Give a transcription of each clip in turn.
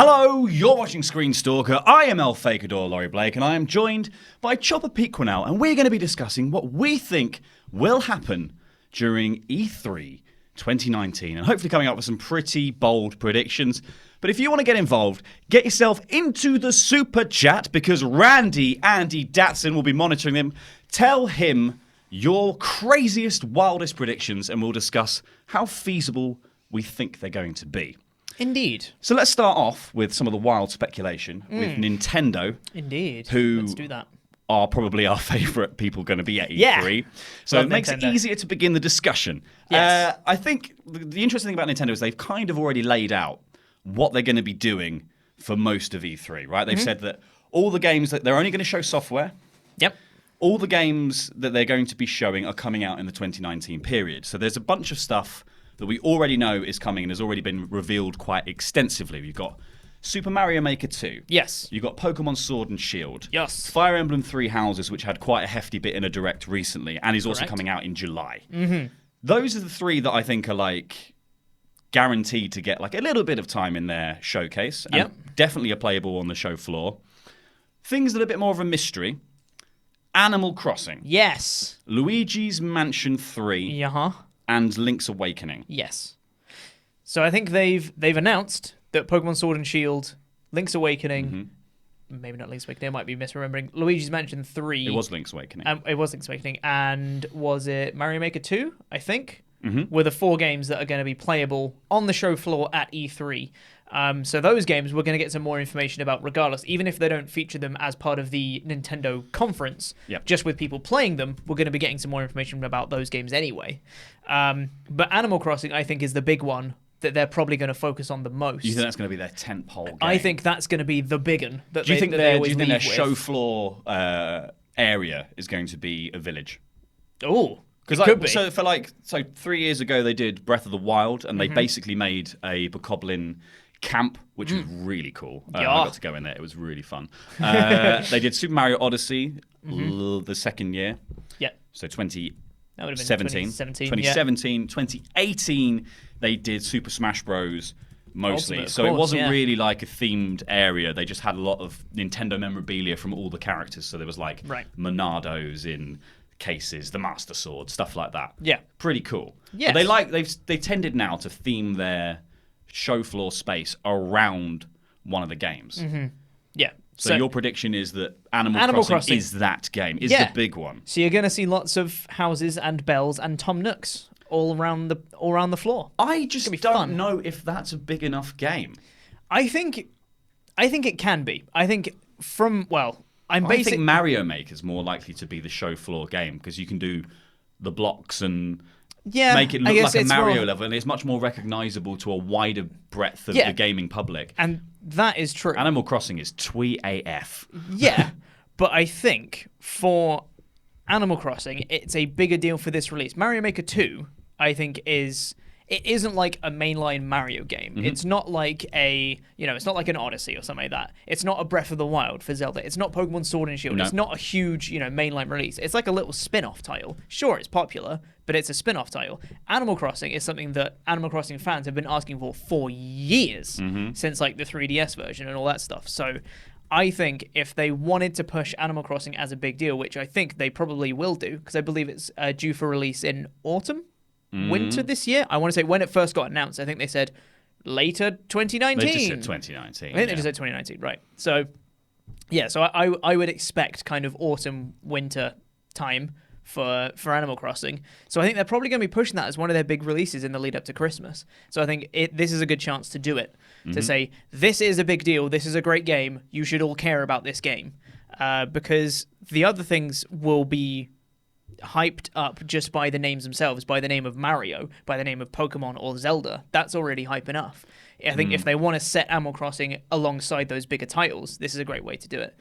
Hello, you're watching ScreenStalker. I am Fakidor Laurie Blake, and I am joined by Chopper Pete Quinnell, and we're going to be discussing what we think will happen during E3 2019, and hopefully coming up with some pretty bold predictions. But if you want to get involved, get yourself into the super chat, because Andy Datson will be monitoring them. Tell him your craziest, wildest predictions, and we'll discuss how feasible we think they're going to be. Indeed. So let's start off with some of the wild speculation with Nintendo. Indeed. Who Let's do that. are probably our favourite people going to be at E3. Yeah. So Love it makes Nintendo. it easier to begin the discussion. Yes. I think the interesting thing about Nintendo is they've kind of already laid out what they're going to be doing for most of E3, right? They've said that all the games that they're only going to show software. Yep. All the games that they're going to be showing are coming out in the 2019 period. So there's a bunch of stuff that we already know is coming and has already been revealed quite extensively. You've got Super Mario Maker 2. Yes. You've got Pokemon Sword and Shield. Yes. Fire Emblem Three Houses, which had quite a hefty bit in a direct recently, and is also Correct. coming out in July. Those are the three that I think are like guaranteed to get like a little bit of time in their showcase. And Yep. definitely are playable on the show floor. Things that are a bit more of a mystery. Animal Crossing. Yes. Luigi's Mansion 3. Yeah. And Link's Awakening. Yes. So I think they've announced that Pokemon Sword and Shield, Link's Awakening, maybe not Link's Awakening, I might be misremembering, Luigi's Mansion 3. It was Link's Awakening. It was Link's Awakening. And was it Mario Maker 2, I think? Were the 4 games that are going to be playable on the show floor at E3. So those games we're going to get some more information about regardless, even if they don't feature them as part of the Nintendo conference. Yep. Just with people playing them, we're going to be getting some more information about those games anyway. But Animal Crossing, I think, is the big one that they're probably going to focus on the most. Do you think that's going to be their tentpole game? I think that's going to be the big one. That Do you think they their always leave show with. floor area is going to be a village? Oh, Because could be. so 3 years ago they did Breath of the Wild, and they basically made a Bokoblin camp, which was really cool. I Yeah. got to go in there; it was really fun. They did Super Mario Odyssey the second year, Yeah. so That would have been 2017. 2017. 2018 they did Super Smash Bros. Mostly, Ultimate, of so it course, wasn't yeah. really like a themed area. They just had a lot of Nintendo memorabilia from all the characters. So there was like Right. Monados in cases, the Master Sword, stuff like that. Yeah. Pretty cool. Yes. But they tended now to theme their show floor space around one of the games. Yeah. So your prediction is that Animal Crossing is that game, is the big one. So you're going to see lots of houses and bells and Tom Nooks all around the floor. I just gonna be don't fun. know if that's a big enough game. I think it can be. I think I think Mario Maker's more likely to be the show floor game because you can do the blocks and make it look like a Mario level, and it's much more recognizable to a wider breadth of the gaming public. And that is true. Animal Crossing is twee AF. Yeah, but I think for Animal Crossing, it's a bigger deal for this release. Mario Maker 2, I think, it isn't like a mainline Mario game. It's not like it's not like an Odyssey or something like that. It's not a Breath of the Wild for Zelda. It's not Pokemon Sword and Shield. No. It's not a huge, mainline release. It's like a little spin-off title. Sure, it's popular, but it's a spin-off title. Animal Crossing is something that Animal Crossing fans have been asking for years, since like the 3DS version and all that stuff. So I think if they wanted to push Animal Crossing as a big deal, which I think they probably will do, because I believe it's due for release in autumn, winter this year. I want to say when it first got announced, I think they said later 2019. They just said 2019. I think they just said 2019, right. So, yeah, so I would expect kind of autumn, winter time for Animal Crossing. So I think they're probably going to be pushing that as one of their big releases in the lead up to Christmas. So I think this is a good chance to do it, to say, this is a big deal, this is a great game, you should all care about this game. Because the other things will be hyped up just by the names themselves, by the name of Mario, by the name of Pokemon or Zelda. That's already hype enough. I think if they want to set Animal Crossing alongside those bigger titles, this is a great way to do it.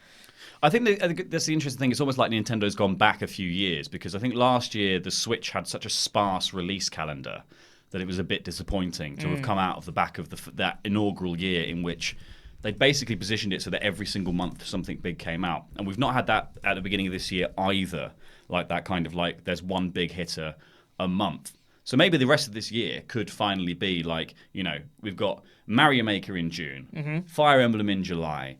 I think that's the interesting thing. It's almost like Nintendo's gone back a few years, because I think last year the Switch had such a sparse release calendar that it was a bit disappointing to have come out of the back of that inaugural year in which they basically positioned it so that every single month something big came out. And we've not had that at the beginning of this year either, like that kind of like there's one big hitter a month. So maybe the rest of this year could finally be like, we've got Mario Maker in June, Fire Emblem in July,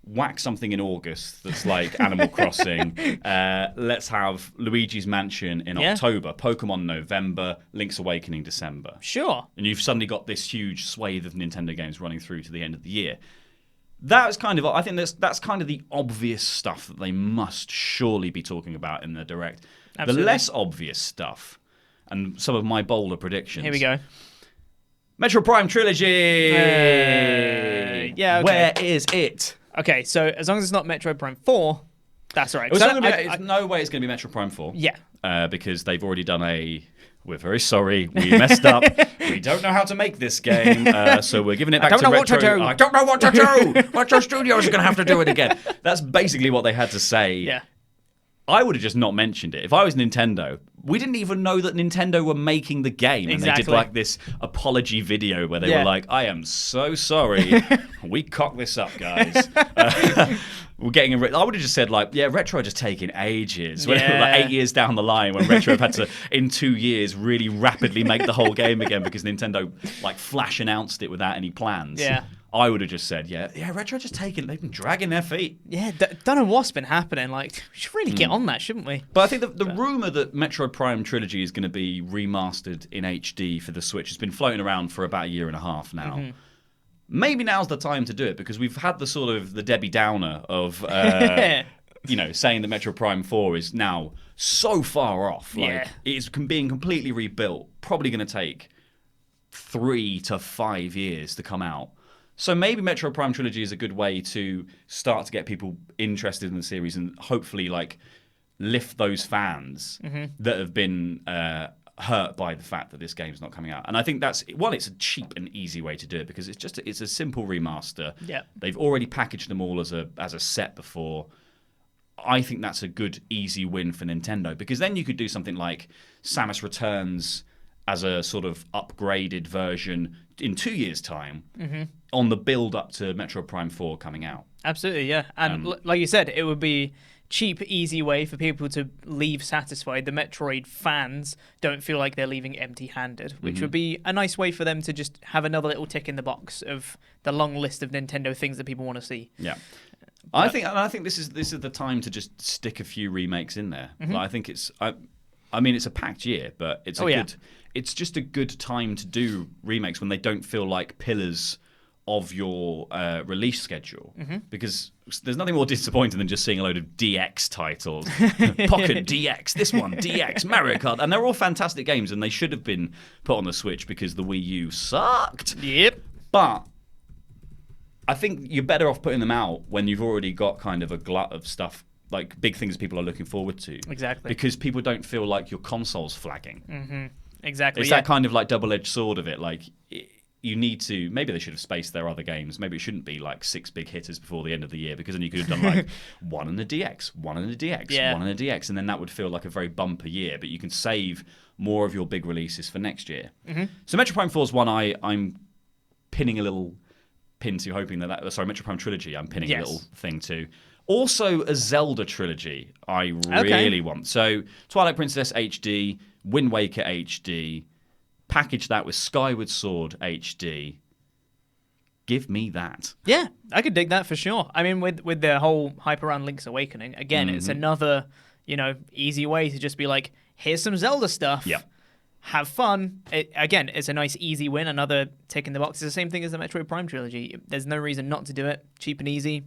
whack something in August that's like Animal Crossing. Let's have Luigi's Mansion in October, Pokemon November, Link's Awakening December. Sure. And you've suddenly got this huge swathe of Nintendo games running through to the end of the year. That's I think that's kind of the obvious stuff that they must surely be talking about in the Direct. Absolutely. The less obvious stuff, and some of my bolder predictions. Here we go. Metro Prime Trilogy! Yeah, okay. Where is it? Okay, so as long as it's not Metro Prime 4, that's all right. No way it's going to be Metro Prime 4. Yeah. Because they've already done we're very sorry, we messed up. We don't know how to make this game, so we're giving it back to Retro. I don't know what to do! Retro Studios are going to have to do it again. That's basically what they had to say. Yeah. I would have just not mentioned it. If I was Nintendo, we didn't even know that Nintendo were making the game. And they did like this apology video where they were like, I am so sorry. We cocked this up, guys. We're getting I would have just said Retro just taking ages. Like 8 years down the line when Retro have had to, in 2 years, really rapidly make the whole game again because Nintendo flash announced it without any plans. Yeah. I would have just said, Retro just they've been dragging their feet. Yeah, don't know what's been happening. We should really get on that, shouldn't we? But I think the rumour that Metroid Prime Trilogy is going to be remastered in HD for the Switch has been floating around for about a year and a half now. Mm-hmm. Maybe now's the time to do it because we've had the Debbie Downer of, saying that Metroid Prime 4 is now so far off. It's being completely rebuilt, probably going to take 3 to 5 years to come out. So maybe Metro Prime Trilogy is a good way to start to get people interested in the series and hopefully lift those fans that have been hurt by the fact that this game's not coming out. And I think it's a cheap and easy way to do it because it's a simple remaster. Yeah. They've already packaged them all as a set before. I think that's a good, easy win for Nintendo because then you could do something like Samus Returns as a sort of upgraded version in 2 years' time on the build up to Metro Prime 4 coming out. Absolutely, yeah. And like you said, it would be cheap, easy way for people to leave satisfied. The Metroid fans don't feel like they're leaving empty-handed, which would be a nice way for them to just have another little tick in the box of the long list of Nintendo things that people want to see. Yeah. I think this is the time to just stick a few remakes in there. I think it's it's a packed year, but it's it's just a good time to do remakes when they don't feel like pillars of your release schedule. Because there's nothing more disappointing than just seeing a load of DX titles. Pocket DX, this one, DX, Mario Kart. And they're all fantastic games, and they should have been put on the Switch because the Wii U sucked. Yep. But I think you're better off putting them out when you've already got kind of a glut of stuff, like big things people are looking forward to. Exactly. Because people don't feel like your console's flagging. Exactly. It's that kind of double-edged sword of it. You need to. Maybe they should have spaced their other games. Maybe it shouldn't be 6 big hitters before the end of the year because then you could have done one in the DX, one in the DX, one in the DX, and then that would feel like a very bumper year. But you can save more of your big releases for next year. So Metro Prime 4 is one I'm pinning a little pin to, hoping Metro Prime Trilogy. I'm pinning a little thing to. Also, a Zelda trilogy I really want. So Twilight Princess HD, Wind Waker HD, package that with Skyward Sword HD. Give me that. Yeah, I could dig that for sure. I mean, with the whole hype around Link's Awakening, again, it's another, easy way to just be like, here's some Zelda stuff. Yeah. Have fun. It's a nice, easy win. Another tick in the box. It's the same thing as the Metroid Prime trilogy. There's no reason not to do it. Cheap and easy.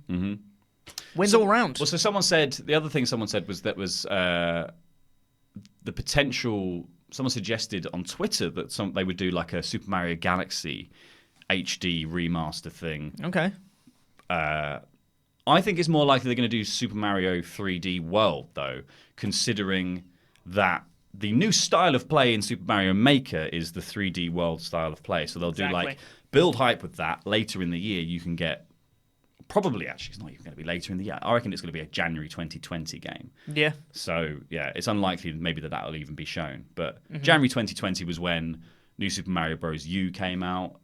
Wins all round. Well, so the other thing someone said was the potential. Someone suggested on Twitter that they would do a Super Mario Galaxy HD remaster thing. Okay. I think it's more likely they're going to do Super Mario 3D World, though, considering that the new style of play in Super Mario Maker is the 3D World style of play. So they'll do build hype with that. Later in the year, you can get. Probably, actually, it's not even going to be later in the year. I reckon it's going to be a January 2020 game. Yeah. So, it's unlikely maybe that'll even be shown. But January 2020 was when New Super Mario Bros. U came out.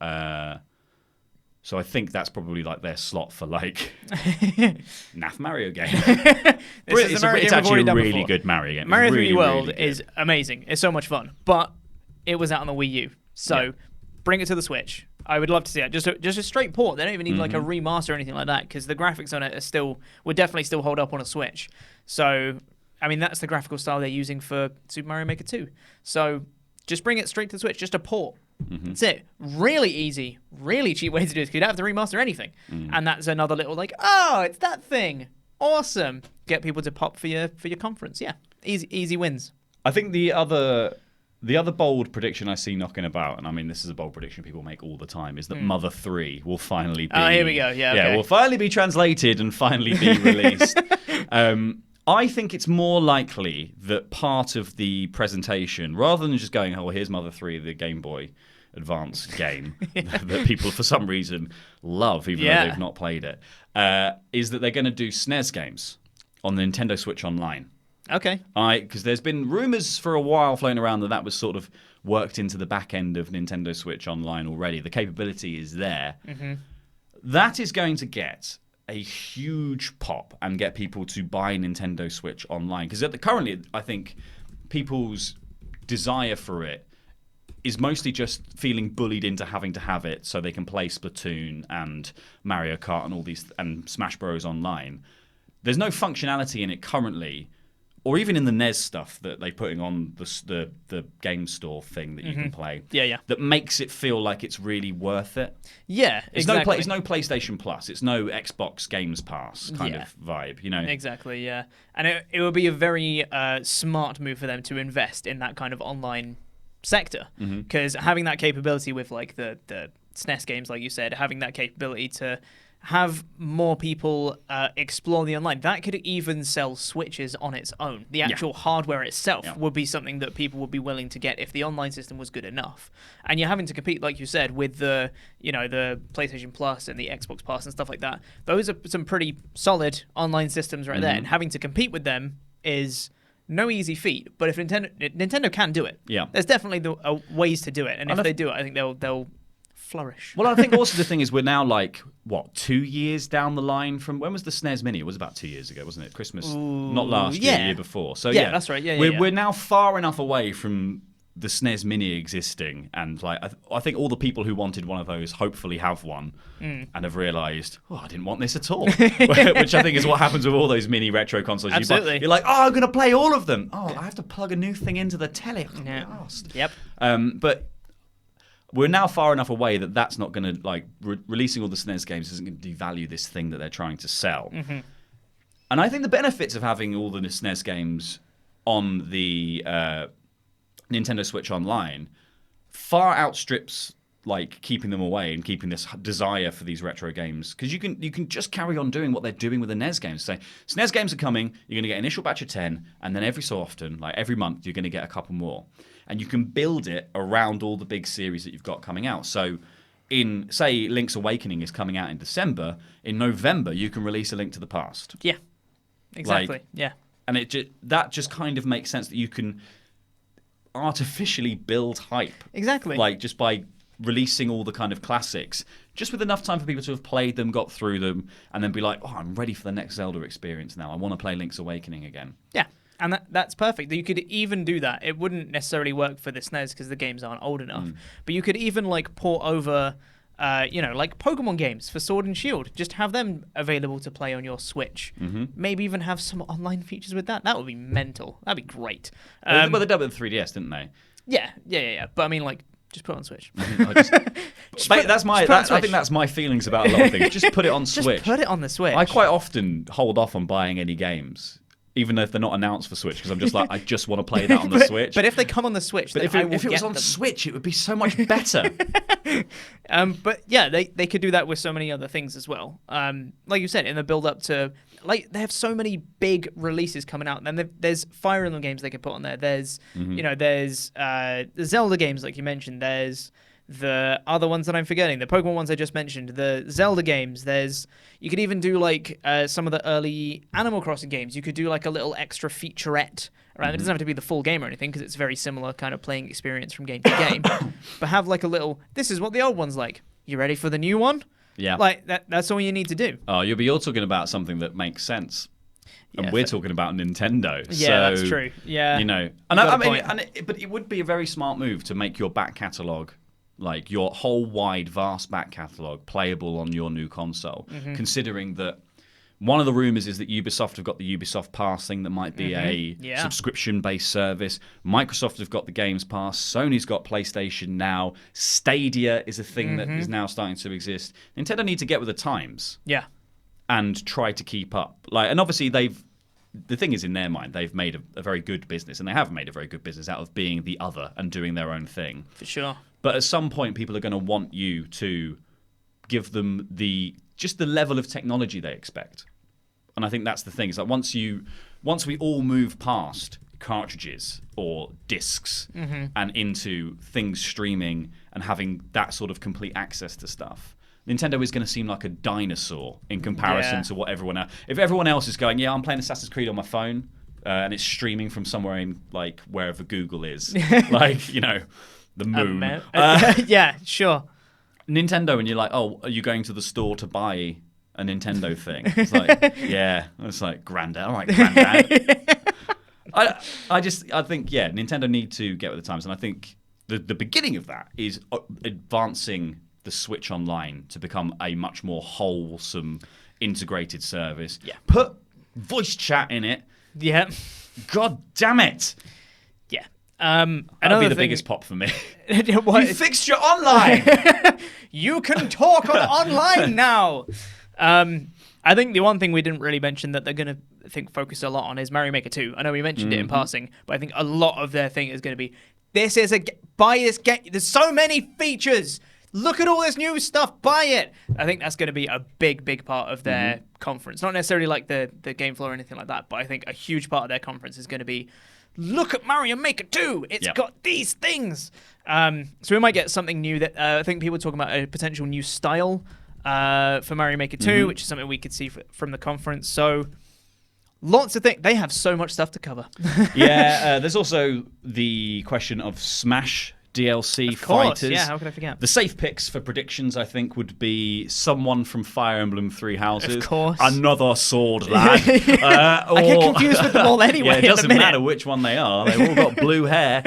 So I think that's probably their slot for naff Mario game. It's actually a really good Mario game. Mario 3D really, World really is amazing. It's so much fun. But it was out on the Wii U. So bring it to the Switch. I would love to see it. Just a straight port. They don't even need like a remaster or anything like that, because the graphics on it would definitely still hold up on a Switch. So, I mean, that's the graphical style they're using for Super Mario Maker 2. So just bring it straight to the Switch. Just a port. That's it. Really easy, really cheap way to do it, because you don't have to remaster anything. And that's another little like, oh, it's that thing. Awesome. Get people to pop for your conference. Yeah, easy wins. I think the other bold prediction I see knocking about, and I mean this is a bold prediction people make all the time, is that Mother 3 will finally be... Oh, here we go. Yeah, okay. will finally be translated and finally be released. I think it's more likely that part of the presentation, rather than just going, oh, here's Mother 3, the Game Boy Advance game that people for some reason love, even though they've not played it, is that they're going to do SNES games on the Nintendo Switch Online. Okay. Because there's been rumors for a while floating around that was sort of worked into the back end of Nintendo Switch Online already. The capability is there. That is going to get a huge pop and get people to buy Nintendo Switch Online. Because currently, I think people's desire for it is mostly just feeling bullied into having to have it so they can play Splatoon and Mario Kart and all these and Smash Bros. Online. There's no functionality in it currently, or even in the NES stuff that they're putting on the game store thing that you can play. That makes it feel like it's really worth it. Yeah, exactly. It's no PlayStation Plus. It's no Xbox Games Pass kind of vibe, you know? Exactly, yeah. And it would be a very smart move for them to invest in that kind of online sector, because having that capability with like the SNES games, like you said, having that capability to have more people explore the online, that could even sell Switches on its own. The actual hardware itself would be something that people would be willing to get if the online system was good enough. And you're having to compete, like you said, with the PlayStation Plus and the Xbox Pass and stuff like that. Those are some pretty solid online systems right there, and having to compete with them is no easy feat. But if Nintendo can do it, there's definitely ways to do it, and if they do it, I think they'll flourish. Well, I think also the thing is we're now like 2 years down the line from when was the SNES Mini? It was about 2 years ago, wasn't it? Christmas, not last year, the year before. So that's right. We're now far enough away from the SNES Mini existing, and like I think all the people who wanted one of those hopefully have one and have realised, I didn't want this at all. Which I think is what happens with all those mini retro consoles. Absolutely. You're like, I'm going to play all of them. I have to plug a new thing into the telly. Yep. But we're now far enough away that that's not going to, like, releasing all the SNES games isn't going to devalue this thing that they're trying to sell. And I think the benefits of having all the SNES games on the Nintendo Switch Online far outstrips, like, keeping them away and keeping this desire for these retro games. Because you can just carry on doing what they're doing with the NES games. So SNES games are coming, you're going to get an initial batch of 10, and then every so often, like every month, you're going to get a couple more. And you can build it around all the big series that you've got coming out. So in, say, Link's Awakening is coming out in December, in November you can release A Link to the Past. Yeah, exactly, And that just kind of makes sense that you can artificially build hype. Exactly. Like, just by releasing all the kind of classics, just with enough time for people to have played them, got through them, and then be like, I'm ready for the next Zelda experience now. I want to play Link's Awakening again. Yeah. And that's perfect. You could even do that. It wouldn't necessarily work for the SNES because the games aren't old enough. But you could even like port over, like Pokemon games for Sword and Shield. Just have them available to play on your Switch. Maybe even have some online features with that. That would be mental. That'd be great. Well, they did it with 3DS, didn't they? Yeah. But I mean, like, just put it on Switch. I think that's my feelings about a lot of things. Just put it on Switch. Just put it on the Switch. I quite often hold off on buying any games, even if they're not announced for Switch, because I'm just like, I just want to play that on the Switch. But if they come on the Switch, if it was on Switch, it would be so much better. But yeah, they could do that with so many other things as well. Like you said, in the build up to, like, they have so many big releases coming out, and then there's Fire Emblem games they could put on there. There's there's the Zelda games, like you mentioned. There's the other ones that I'm forgetting, the Pokemon ones I just mentioned, the Zelda games. You could even do like some of the early Animal Crossing games. You could do like a little extra featurette around. It doesn't have to be the full game or anything, because it's very similar kind of playing experience from game to game. But have like a little, this is what the old one's like. You ready for the new one? Yeah. Like that's all you need to do. Oh, you're talking about something that makes sense. And we're talking about Nintendo. Yeah, so, that's true. Yeah. You know, but it would be a very smart move to make your back catalogue, like your whole wide, vast back catalogue, playable on your new console, considering that one of the rumors is that Ubisoft have got the Ubisoft Pass thing that might be a subscription-based service. Microsoft have got the Games Pass. Sony's got PlayStation Now. Stadia is a thing that is now starting to exist. Nintendo need to get with the times. Yeah. And try to keep up. And obviously the thing is, in their mind, they've made a very good business, and they have made a very good business out of being the other and doing their own thing. For sure. But at some point, people are going to want you to give them just the level of technology they expect. And I think that's the thing. It's like once we all move past cartridges or discs and into things streaming and having that sort of complete access to stuff, Nintendo is going to seem like a dinosaur in comparison to what everyone else. If everyone else is going, I'm playing Assassin's Creed on my phone and it's streaming from somewhere in like wherever Google is, like the moon. Yeah, sure. Nintendo, and you're like, are you going to the store to buy a Nintendo thing? It's like, yeah. It's like, Granddad. All right, Granddad. I think, Nintendo need to get with the times. And I think the beginning of that is advancing the Switch Online to become a much more wholesome, integrated service. Yeah. Put voice chat in it. Yeah. God damn it. Yeah. That'll be the biggest pop for me. What? You fixed your online. You can talk on online now. I think the one thing we didn't really mention that they're going to focus a lot on is Mario Maker 2. I know we mentioned it in passing, but I think a lot of their thing is going to be, buy this game. There's so many features. Look at all this new stuff. Buy it. I think that's going to be a big, big part of their conference. Not necessarily like the game floor or anything like that, but I think a huge part of their conference is going to be, look at Mario Maker 2. It's got these things. So we might get something new that I think people are talking about a potential new style for Mario Maker 2, which is something we could see from the conference. So lots of things. They have so much stuff to cover. There's also the question of Smash DLC fighters. Yeah, how could I forget? The safe picks for predictions, I think, would be someone from Fire Emblem Three Houses. Of course. Another sword lad. I get confused with them all anyway. Yeah, it doesn't matter which one they are. They've all got blue hair.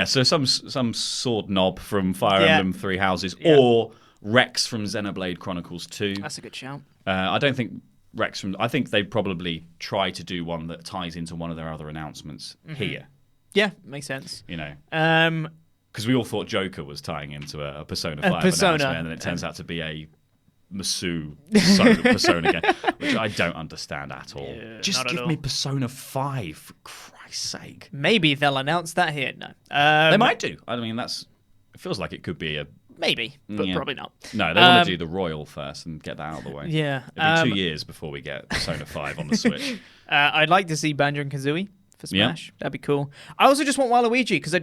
So some sword knob from Fire Emblem Three Houses, or Rex from Xenoblade Chronicles 2. That's a good shout. I don't think Rex from... I think they'd probably try to do one that ties into one of their other announcements here. Yeah, makes sense. Because we all thought Joker was tying into a Persona 5 announcement, and then it turns out to be a Masu Persona game, which I don't understand at all. Yeah, just give me Persona 5, for Christ's sake. Maybe they'll announce that here. No. They might do. I mean, it feels like it could be a... Maybe, but probably not. No, they want to do the Royal first and get that out of the way. Yeah. It'll be 2 years before we get Persona 5 on the Switch. I'd like to see Banjo and Kazooie for Smash. That'd be cool. I also just want Waluigi because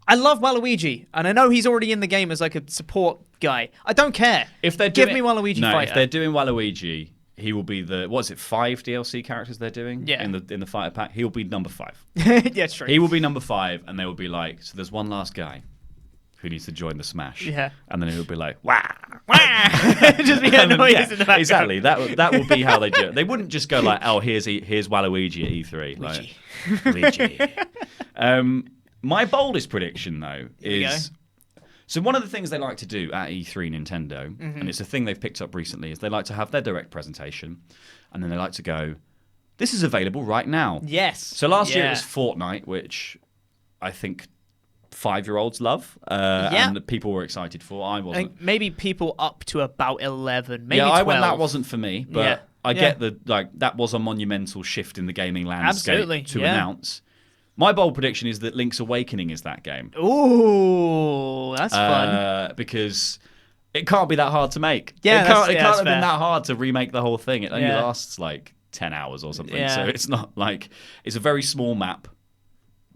I love Waluigi, and I know he's already in the game as like a support guy. I don't care. If they're Give me Waluigi Fighter. If they're doing Waluigi, he will be the 5 DLC characters they're doing in the fighter pack. He'll be number 5. Yeah, true. He will be number 5, and they will be like, so there's one last guy who needs to join the Smash. Yeah. And then he'll be like, wah! Just be a noise in the background. Exactly. That would be how they do it. They wouldn't just go like, oh, here's Waluigi at E3. Luigi. My boldest prediction, though, is... So one of the things they like to do at E3 Nintendo, and it's a thing they've picked up recently, is they like to have their direct presentation, and then they like to go, this is available right now. Yes. So last year it was Fortnite, which I think 5-year-olds love, and people were excited for. I wasn't. I think maybe people up to about 11, maybe 12. That wasn't for me, but I get that was a monumental shift in the gaming landscape to announce. My bold prediction is that Link's Awakening is that game. Ooh, that's fun. Because it can't be that hard to make. Yeah, it can't have been that hard to remake the whole thing. It only lasts like 10 hours or something. So it's not like... It's a very small map,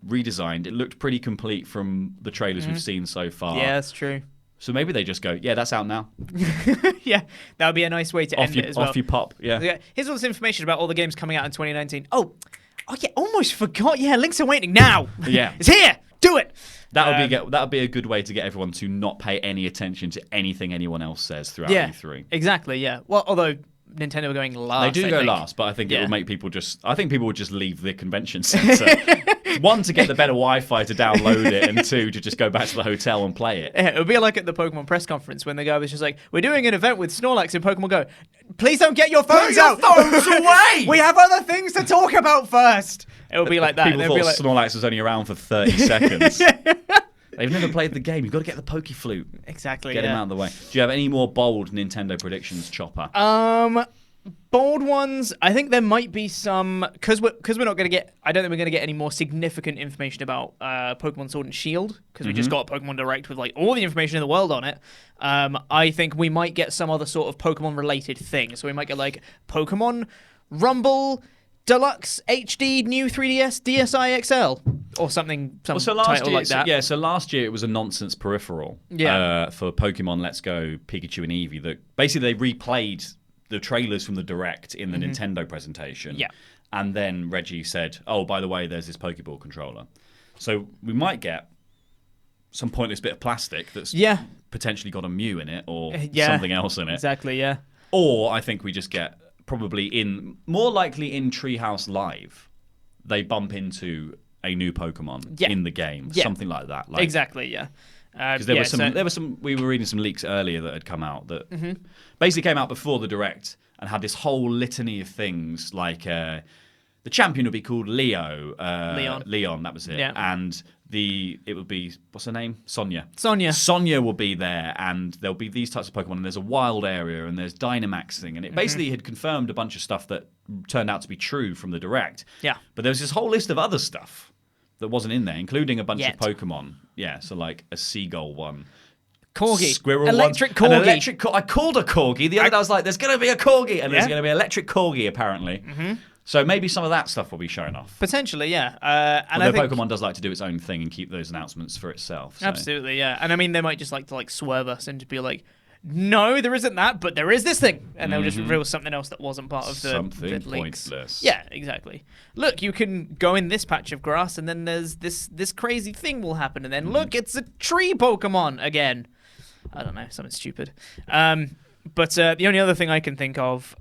redesigned. It looked pretty complete from the trailers we've seen so far. Yeah, that's true. So maybe they just go, that's out now. Yeah, that would be a nice way to end it as well. Off you pop, Here's all this information about all the games coming out in 2019. Oh yeah, almost forgot. Yeah, Link's Awakening now. Yeah. It's here. Do it. That would be a good way to get everyone to not pay any attention to anything anyone else says throughout E3. Exactly, yeah. Well, although Nintendo were going last. They do go last, but I think it will make people I think people would just leave the convention center. One, to get the better Wi-Fi to download it, and two, to just go back to the hotel and play it. Yeah, it would be like at the Pokemon press conference when the guy was just like, "We're doing an event with Snorlax in Pokemon Go. Please don't get your phones out. Phones away! We have other things to talk about first." It would be like that. People thought Snorlax was only around for 30 seconds. They've never played the game. You've got to get the Pokeflute. Exactly. Get him out of the way. Do you have any more bold Nintendo predictions, Chopper? Bold ones. I think there might be some because we're not going to get. I don't think we're going to get any more significant information about Pokemon Sword and Shield because we just got a Pokemon Direct with like all the information in the world on it. I think we might get some other sort of Pokemon related thing. So we might get like Pokemon Rumble Deluxe HD New 3DS DSi XL or something. Some title like that. So last year it was a nonsense peripheral. For Pokemon Let's Go Pikachu and Eevee. That basically they replayed the trailers from the Direct in the Nintendo presentation. Yeah. And then Reggie said, "Oh, by the way, there's this Pokeball controller." So we might get some pointless bit of plastic that's potentially got a Mew in it or something else in it. Exactly. Yeah. Or I think we just get more likely in Treehouse Live, they bump into a new Pokemon in the game, something like that. Exactly. Yeah. Because there were some. We were reading some leaks earlier that had come out that basically came out before the Direct and had this whole litany of things like the champion would be called Leon, that was it. Yeah. And it would be, what's her name? Sonia will be there, and there'll be these types of Pokemon, and there's a wild area, and there's Dynamaxing, and it basically had confirmed a bunch of stuff that turned out to be true from the Direct. Yeah. But there was this whole list of other stuff that wasn't in there, including a bunch of Pokemon. Yeah, so like a seagull one. Corgi. Squirrel electric one. Corgi. I called a Corgi. The other day I was like, there's going to be a Corgi, and there's going to be an electric Corgi, apparently. So maybe some of that stuff will be shown off. Potentially, yeah. And I think Pokemon does like to do its own thing and keep those announcements for itself. So. Absolutely, yeah. And I mean, they might just like to swerve us and to be like, no, there isn't that, but there is this thing. And they'll just reveal something else that wasn't part of the leaks. Pointless. Yeah, exactly. Look, you can go in this patch of grass, and then there's this crazy thing will happen. And then, look, it's a tree Pokemon again. I don't know, something stupid. But the only other thing I can think of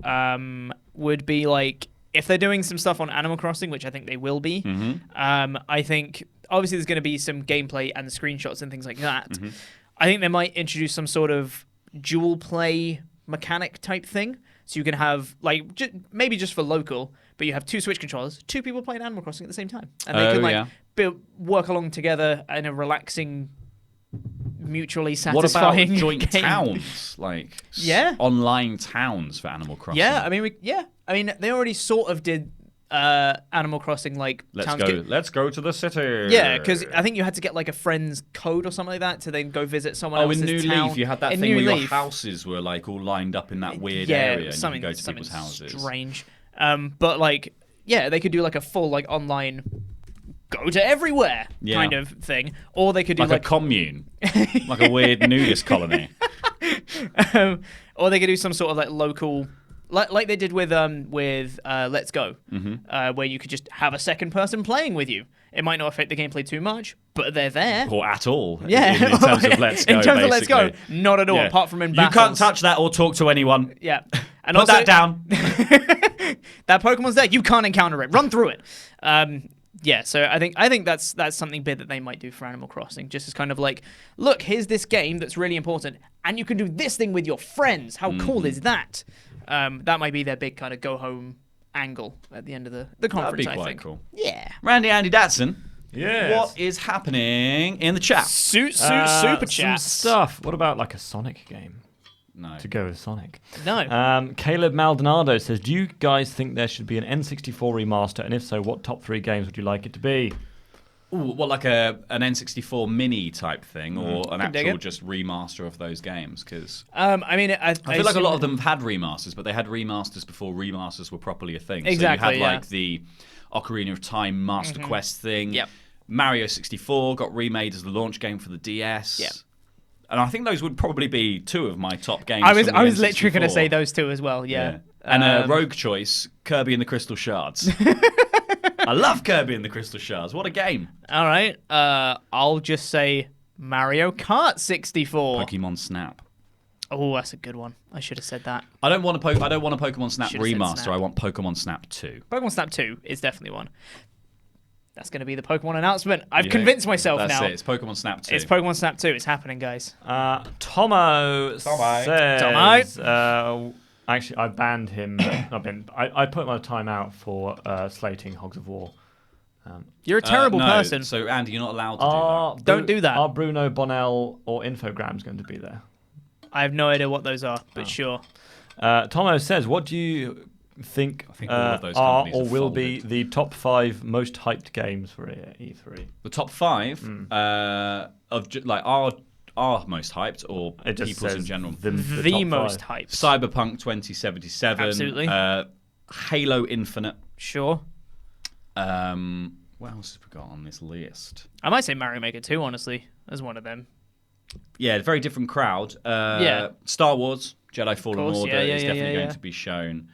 would be like, if they're doing some stuff on Animal Crossing, which I think they will be, I think obviously there's going to be some gameplay and screenshots and things like that. I think they might introduce some sort of dual play mechanic type thing. So you can have, like, maybe just for local, but you have two Switch controllers, two people playing Animal Crossing at the same time. And they can, work along together in a relaxing, mutually satisfying What about joint game. towns? Like, online towns for Animal Crossing? Yeah, I mean, they already sort of did Animal Crossing, like, let's go to the city. Yeah, because I think you had to get like a friend's code or something like that to then go visit someone else's town. Oh, in New Leaf, you had that thing where your houses were like all lined up in that weird area, and you could go to people's houses. Strange. But like, they could do like a full like online go to everywhere kind of thing, or they could do like a commune, like a weird nudist colony, or they could do some sort of like local. Like they did with Let's Go, where you could just have a second person playing with you. It might not affect the gameplay too much, but they're there. Or at all. Yeah. In terms of Let's Go, in terms of Let's Go, not at all, apart from in battles. You can't touch that or talk to anyone. Yeah. And Put that down. That Pokemon's there. You can't encounter it. Run through it. So I think that's something big that they might do for Animal Crossing, just as kind of like, look, here's this game that's really important, and you can do this thing with your friends. How cool is that? That might be their big kind of go home angle at the end of the conference. That'd be I think. Cool. Yeah. Randy Andy Datson. Yes. What is happening in the chat? Super chat stuff. What about like a Sonic game? No. To go with Sonic. No. Caleb Maldonado says, do you guys think there should be an N64 remaster? And if so, what top 3 games would you like it to be? Ooh, what, like an N64 mini type thing, or an actual just remaster of those games? Because I feel like a lot of them have had remasters, but they had remasters before remasters were properly a thing. Exactly. So you had like the Ocarina of Time Master Quest thing. Yep. Mario 64 got remade as the launch game for the DS. Yep. And I think those would probably be 2 of my top games. I was literally going to say those 2 as well. Yeah. And a rogue choice, Kirby and the Crystal Shards. I love Kirby and the Crystal Shards. What a game. All right. I'll just say Mario Kart 64. Pokemon Snap. Oh, that's a good one. I should have said that. I don't want a Pokemon Snap Should've said remaster. Snap. I want Pokemon Snap 2. Pokemon Snap 2 is definitely one. That's going to be the Pokemon announcement. I've You know, convinced myself that's now. it. It's Pokemon Snap 2. It's Pokemon Snap 2. It's happening, guys. Tomo says... actually, I banned him. I put him on a timeout for slating Hogs of War. You're a terrible no. person. So, Andy, you're not allowed to do that. Don't do that. Are Bruno Bonnell or Infograms going to be there? I have no idea what those are, but sure. Tomo says, what do you think, I think all of those are companies or have will folded. be the top 5 most hyped games for E3? The top 5 are most hyped, or It just people's says in general. The top most 5. hyped. Cyberpunk 2077. Absolutely. Halo Infinite. Sure. What else have we got on this list? I might say Mario Maker 2, honestly, as one of them. Yeah, very different crowd. Yeah. Star Wars, Jedi Fallen course, Order yeah, is yeah, definitely yeah. going to be shown.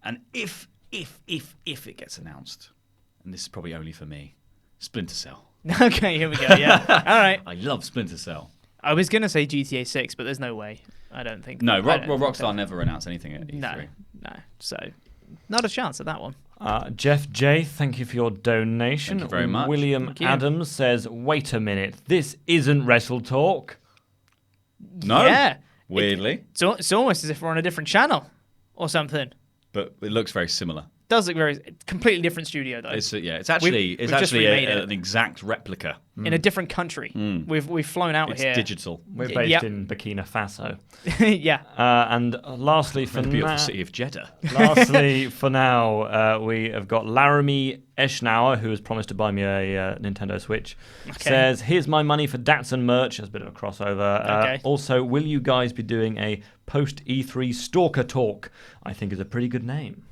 And if it gets announced, and this is probably only for me, Splinter Cell. Okay, here we go. Yeah. All right. I love Splinter Cell. I was going to say GTA 6, but there's no way. I don't think. No, I don't think Rockstar never announced anything at E3. No. So, not a chance at that one. Jeff J, thank you for your donation. Thank you very much. William Thank you. Adams says, wait a minute, this isn't WrestleTalk. No? Yeah. Weirdly. It's almost as if we're on a different channel or something. But it looks very similar. Does look very completely different studio though. It's actually we've just actually remade it. an exact replica. In a different country. We've flown out It's here. digital. We're based Yep. in Burkina Faso. Yeah. And lastly, for The beautiful now, city of Jeddah. we have got Laramie Eschnauer, who has promised to buy me a Nintendo Switch. Okay. Says, here's my money for Datsun merch. That's a bit of a crossover. Okay. Also, will you guys be doing a post-E3 Stalker Talk? I think is a pretty good name.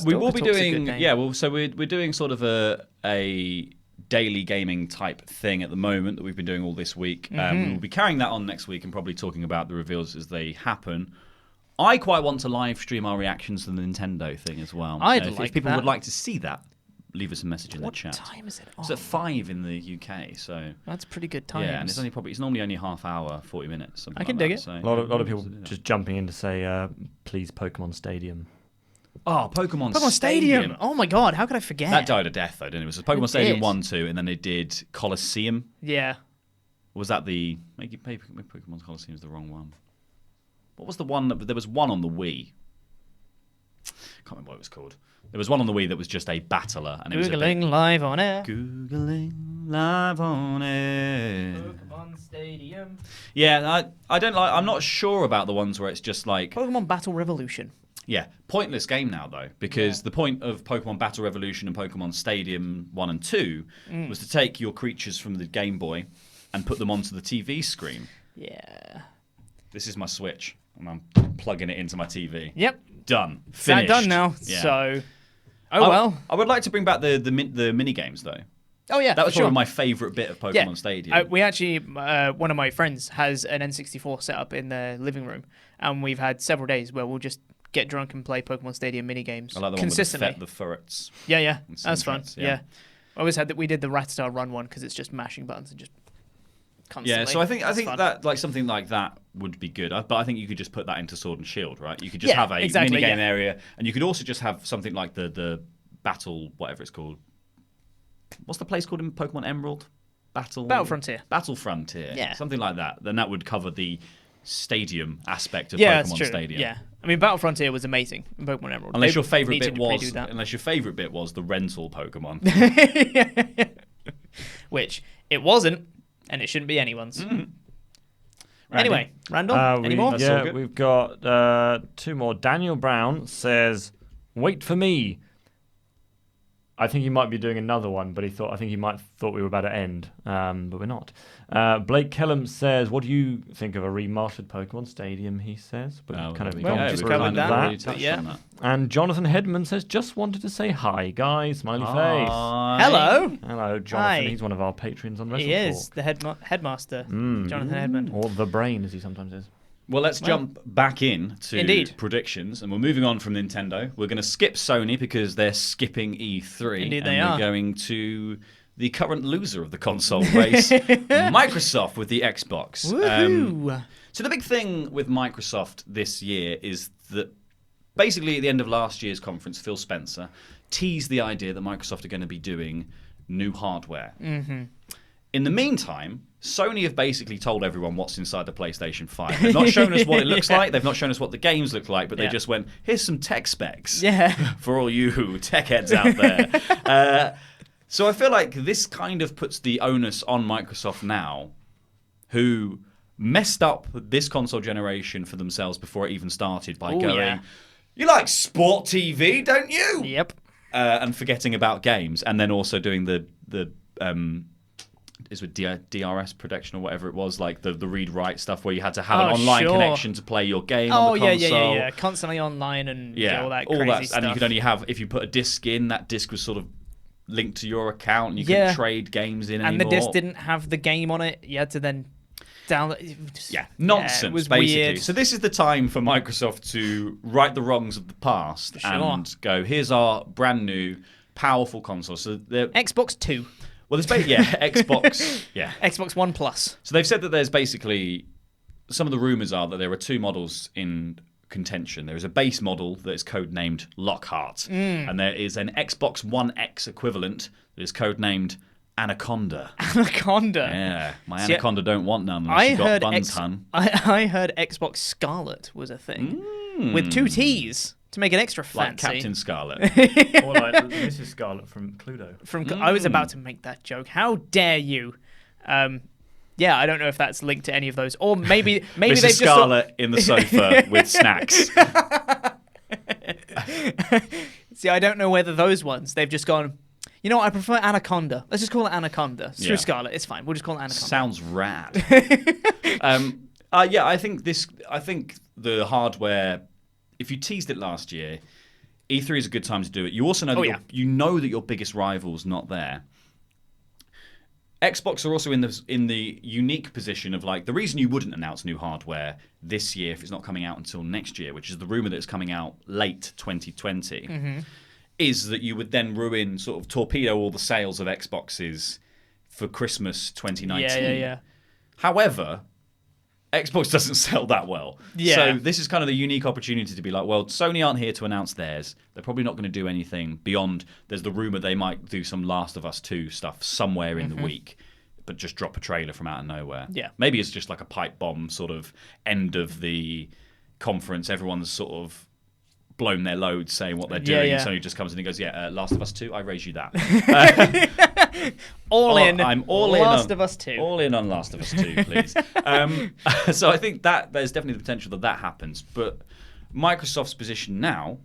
We will be Talk's a good doing, name. so we're doing sort of a daily gaming type thing at the moment that we've been doing all this week. We'll be carrying that on next week and probably talking about the reveals as they happen. I quite want to live stream our reactions to the Nintendo thing as well. I'd If like people that. would like to see that, leave us a message in What the chat. time is it? It's at 5 in the UK, so That's pretty good times. yeah, and it's normally only a half hour, 40 minutes. Something I can like dig that, it. So, A lot of people just jumping in to say, please, Pokemon Stadium. Oh, Pokemon Stadium. Oh my god, how could I forget? That died a death though, didn't it? It was Pokemon It Stadium did. 1, 2, and then they did Colosseum. Yeah. Or was that maybe Pokemon Colosseum is the wrong one? What was the one there was one on the Wii? Can't remember what it was called. There was one on the Wii that was just a battler, and it was a bit, Googling live on air. Googling live on air. Pokemon Stadium. Yeah, I don't like. I'm not sure about the ones where it's just like Pokemon Battle Revolution. yeah, pointless game now though, because the point of Pokemon Battle Revolution and Pokemon Stadium 1 and 2 was to take your creatures from the Game Boy and put them onto the TV screen. Yeah. This is my Switch, and I'm plugging it into my TV. Yep. Done. It's that Finished. done now. Yeah. So. Oh well. I would like to bring back the mini games though. Oh yeah. That was for sure. probably my favourite bit of Pokemon Stadium. We actually, one of my friends has an N64 set up in their living room, and we've had several days where we'll just get drunk and play Pokemon Stadium mini games I like the one consistently. with the ferrets. Yeah, and that's fun. Singtrats, Yeah. I always had that. We did the Ratstar Run one because it's just mashing buttons and just constantly. Yeah, so I think It's fun. that like something like that would be good. But I think you could just put that into Sword and Shield, right? You could just Yeah, have a exactly, mini game yeah. area, and you could also just have something like the battle, whatever it's called. What's the place called in Pokemon Emerald? Battle Frontier. Battle Frontier. Yeah. Something like that. Then that would cover the stadium aspect of Yeah, Pokemon that's true. Stadium. Yeah, I mean Battle Frontier was amazing in Pokemon Emerald. Unless They your favorite need to bit was redo that. the rental Pokemon. Which it wasn't, and it shouldn't be anyone's. Anyway, Randall, any more? That's all Yeah, good. we've got 2 more. Daniel Brown says, wait for me. I think he might be doing another one, but I think he might thought we were about to end, but we're not. Blake Kellum says, what do you think of a remastered Pokemon Stadium, he says. But we've kind of well, gone just through covered that. already But touched yeah. on that. And Jonathan Hedman says, just wanted to say hi, guys. Smiley face. Hello. Hello, Jonathan. Hi. He's one of our patrons on WrestleTalk. He is the headmaster, Jonathan Edmund. Or the brain, as he sometimes is. Well, let's jump back in to Indeed. predictions, and we're moving on from Nintendo. We're going to skip Sony because they're skipping E3. Indeed and they we're are. going to the current loser of the console race, Microsoft with the Xbox. Woohoo! So the big thing with Microsoft this year is that basically at the end of last year's conference, Phil Spencer teased the idea that Microsoft are going to be doing new hardware. Mm-hmm. In the meantime, Sony have basically told everyone what's inside the PlayStation 5. They've not shown us what it looks like. They've not shown us what the games look like, but they just went, here's some tech specs for all you tech heads out there. So I feel like this kind of puts the onus on Microsoft now, who messed up this console generation for themselves before it even started by going, you like sport TV, don't you? Yep. And forgetting about games, and then also doing the is with DRS protection or whatever it was, like the read-write stuff where you had to have an online connection to play your game on the console. Yeah. Constantly online and all that stuff. And you could only have, if you put a disc in, that disc was sort of linked to your account and you couldn't trade games in anymore. And the disc didn't have the game on it. You had to then download. Nonsense, it was basically. weird. So this is the time for Microsoft to right the wrongs of the past and go, here's our brand new, powerful console. So Xbox 2. Well, there's Xbox, Xbox One Plus. So they've said that there's basically, some of the rumors are that there are two models in contention. There is a base model that is codenamed Lockhart, and there is an Xbox One X equivalent that is codenamed Anaconda. Anaconda. Yeah, my Anaconda don't want none unless you got buns, hun. I heard Xbox Scarlet was a thing with 2 T's. To make it extra fancy. Like Captain Scarlet. Or like Mrs. Scarlet from Cluedo. I was about to make that joke. How dare you? I don't know if that's linked to any of those. Or maybe Mrs. they've just Scarlet in the sofa with snacks. See, I don't know whether those ones, they've just gone, you know what, I prefer Anaconda. Let's just call it Anaconda. Screw Scarlet, it's fine. We'll just call it Anaconda. Sounds rad. I think the hardware, if you teased it last year, E3 is a good time to do it. You also know that your biggest rival's not there. Xbox are also in the unique position of, like, the reason you wouldn't announce new hardware this year if it's not coming out until next year, which is the rumor that it's coming out late 2020, is that you would then sort of torpedo all the sales of Xboxes for Christmas 2019. Yeah. However, Xbox doesn't sell that well. Yeah. So this is kind of the unique opportunity to be like, well, Sony aren't here to announce theirs. They're probably not going to do anything beyond, there's the rumor they might do some Last of Us 2 stuff somewhere in the week, but just drop a trailer from out of nowhere. Yeah. Maybe it's just like a pipe bomb sort of end of the conference. Everyone's sort of blown their load saying what they're doing. Yeah. And Sony just comes in and goes, Last of Us 2, I raise you that. I'm all in Last of Us 2. All in on Last of Us 2, please. So I think that there's definitely the potential that happens. But Microsoft's position now,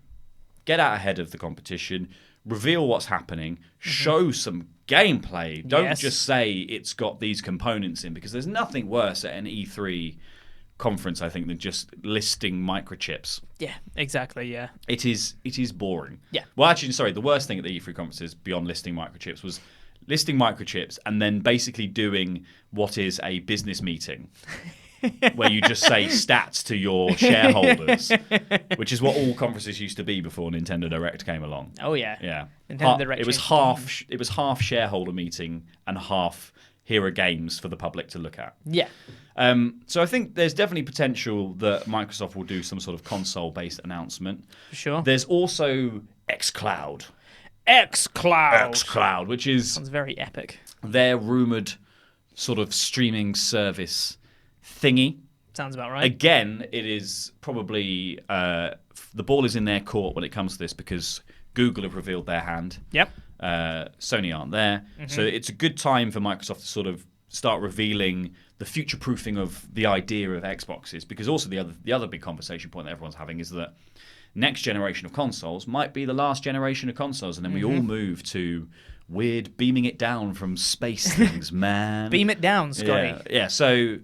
get out ahead of the competition, reveal what's happening, show some gameplay. Don't just say it's got these components in, because there's nothing worse at an E3 conference, I think, than just listing microchips. Yeah, exactly, yeah. It is boring. Yeah. Well, actually, sorry, the worst thing at the E3 conferences beyond listing microchips was listing microchips and then basically doing what is a business meeting where you just say stats to your shareholders, which is what all conferences used to be before Nintendo Direct came along. Oh, yeah. Yeah. Nintendo Direct it was half shareholder meeting and half here are games for the public to look at. Yeah. So I think there's definitely potential that Microsoft will do some sort of console-based announcement. For sure. There's also xCloud. xCloud. Which is... Sounds very epic. Their rumoured sort of streaming service thingy. Sounds about right. Again, it is probably... the ball is in their court when it comes to this, because Google have revealed their hand. Yep. Sony aren't there. So it's a good time for Microsoft to sort of start revealing the future-proofing of the idea of Xboxes, because also the other big conversation point that everyone's having is that next generation of consoles might be the last generation of consoles, and then we all move to weird beaming it down from space things, man. Beam it down, Scotty. Yeah, so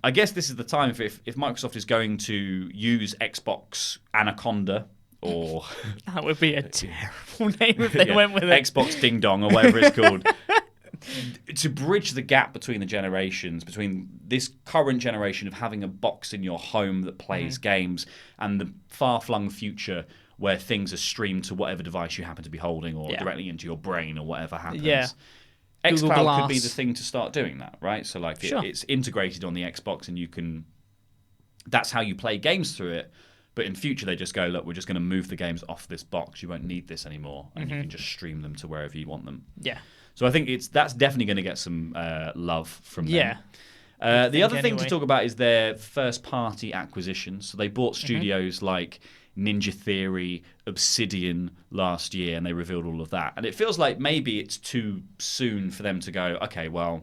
I guess this is the time if Microsoft is going to use Xbox Anaconda, or... That would be a terrible name if they went with it. Xbox Ding Dong, or whatever it's called. To bridge the gap between the generations, between this current generation of having a box in your home that plays games, and the far-flung future where things are streamed to whatever device you happen to be holding, or directly into your brain, or whatever happens. Yeah. xCloud could be the thing to start doing that, right? So like it's integrated on the Xbox, and you can that's how you play games through it. But in future, they just go, look, we're just going to move the games off this box. You won't need this anymore, and you can just stream them to wherever you want them. Yeah. So I think that's definitely going to get some love from them. Yeah. The other thing to anyway. talk about is their first-party acquisitions. So they bought studios like Ninja Theory, Obsidian last year, and they revealed all of that. And it feels like maybe it's too soon for them to go, okay, well,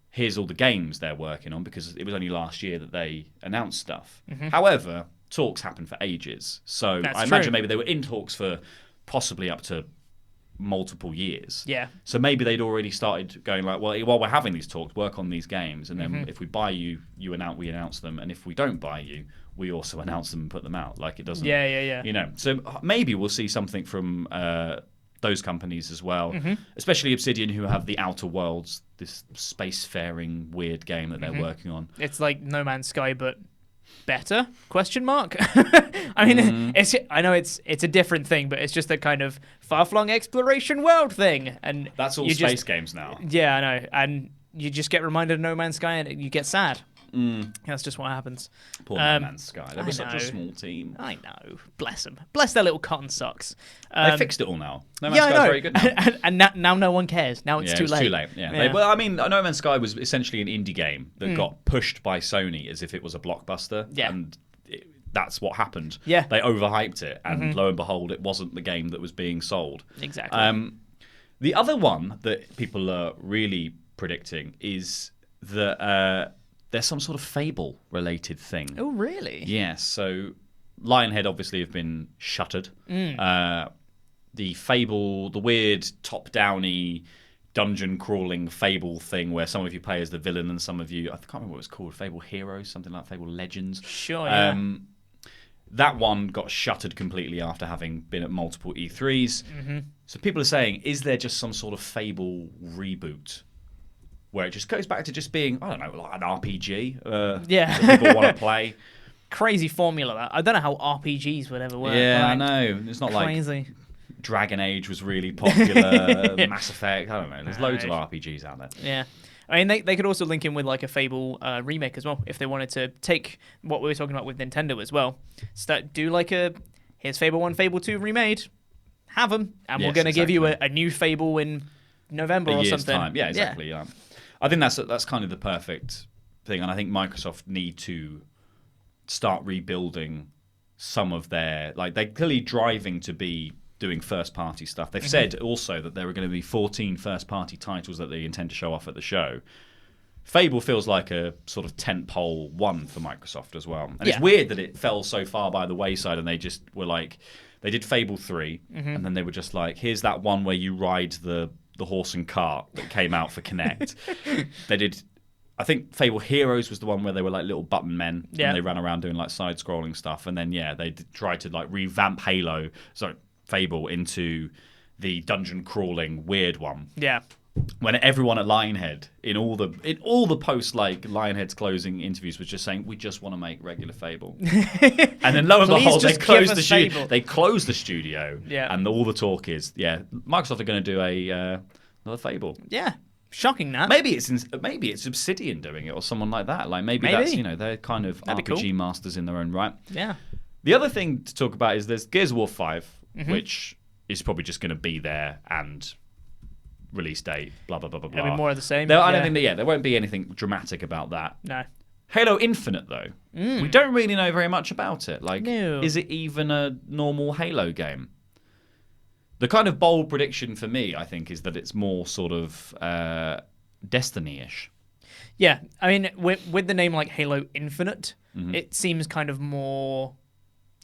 here's all the games they're working on, because it was only last year that they announced stuff. However, talks happen for ages. So That's I imagine true. maybe they were in talks for possibly up to multiple years. Yeah. So maybe they'd already started going like, well, while we're having these talks, work on these games, and then if we buy you, we announce them, and if we don't buy you, we also announce them and put them out. Like it doesn't. Yeah. You know. So maybe we'll see something from those companies as well, especially Obsidian, who have the Outer Worlds, this spacefaring weird game that they're working on. It's like No Man's Sky, but better? Question mark. I mean, I know it's a different thing, but it's just a kind of far-flung exploration world thing, and That's all you space just, games now. Yeah, I know, and you just get reminded of No Man's Sky, and you get sad. That's just what happens. Poor No Man's Sky. They I were such a know. small team. I know. Bless them. Bless their little cotton socks. They fixed it all now. No Man's Yeah, I Sky's know. very good now. and now no one cares. Now it's Yeah, too it's late. too late. Yeah. Well, I mean, No Man's Sky was essentially an indie game that got pushed by Sony as if it was a blockbuster. Yeah. And that's what happened. Yeah. They overhyped it, and lo and behold, it wasn't the game that was being sold. Exactly. The other one that people are really predicting is that there's some sort of Fable-related thing. Oh, really? Yes, so Lionhead obviously have been shuttered. The Fable, the weird top-downy dungeon crawling Fable thing where some of you play as the villain and some of you, I can't remember what it was called, Fable Heroes, something like Fable Legends. Sure, yeah. That one got shuttered completely after having been at multiple E3s. So people are saying, is there just some sort of Fable reboot where it just goes back to just being, I don't know, like an RPG Yeah. that people want to play? Crazy formula, that. I don't know how RPGs would ever work. Yeah, I like, know. It's not like Crazy. Dragon Age was really popular, Mass Effect, I don't know. There's loads of RPGs out there. Yeah. I mean, they could also link in with like a Fable remake as well, if they wanted to take what we were talking about with Nintendo as well. Do like here's Fable 1, Fable 2 remade. Have them. And we're Yes, going to give you exactly. a new Fable in November A or year's something. time. Yeah, exactly. Yeah. I think that's kind of the perfect thing, and I think Microsoft need to start rebuilding some of their, like, they're clearly driving to be doing first-party stuff. They've said also that there are going to be 14 first-party titles that they intend to show off at the show. Fable feels like a sort of tentpole one for Microsoft as well. And it's weird that it fell so far by the wayside, and they just were like, they did Fable 3, and then they were just like, here's that one where you ride the horse and cart that came out for Kinect. They did, I think Fable Heroes was the one where they were like little button men, and they ran around doing like side-scrolling stuff. And then, they tried to like revamp Fable into the dungeon-crawling weird one. Yeah. When everyone at Lionhead, in all the post like Lionhead's closing interviews, was just saying, we just want to make regular Fable. And then lo and Please behold, they just give closed us the studio. Fable. They closed the studio. Yeah. And all the talk is, Microsoft are going to do another Fable. Yeah. Shocking that. Maybe it's Obsidian doing it or someone like that. Like maybe that's they're kind of That'd be RPG cool. masters in their own right. Yeah. The other thing to talk about is there's Gears of War 5, which is probably just going to be there and release date, blah, blah, blah, blah, blah. It'll be more of the same. I don't think there won't be anything dramatic about that. No. Halo Infinite, though, we don't really know very much about it. Like, No. is it even a normal Halo game? The kind of bold prediction for me, I think, is that it's more sort of Destiny-ish. Yeah. I mean, with the name like Halo Infinite, it seems kind of more...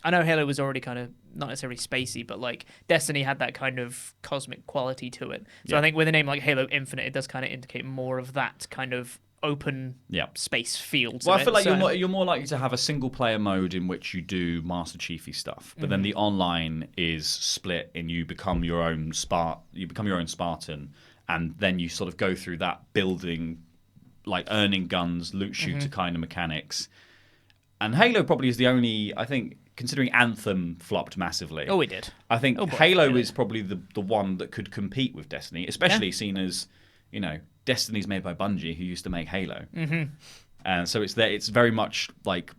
I know Halo was already kind of not necessarily spacey, but like Destiny had that kind of cosmic quality to it. So I think with a name like Halo Infinite, it does kind of indicate more of that kind of open space feel to Well, it. I feel like you're more likely to have a single player mode in which you do Master Chiefy stuff, but then the online is split and you become your own Spartan, and then you sort of go through that building, like earning guns, loot shooter kind of mechanics. And Halo probably is the only, I think, considering Anthem flopped massively. Oh, it did. I think Oh, boy, Halo did it. is probably the one that could compete with Destiny, especially seen as, Destiny's made by Bungie, who used to make Halo. And so it's very much like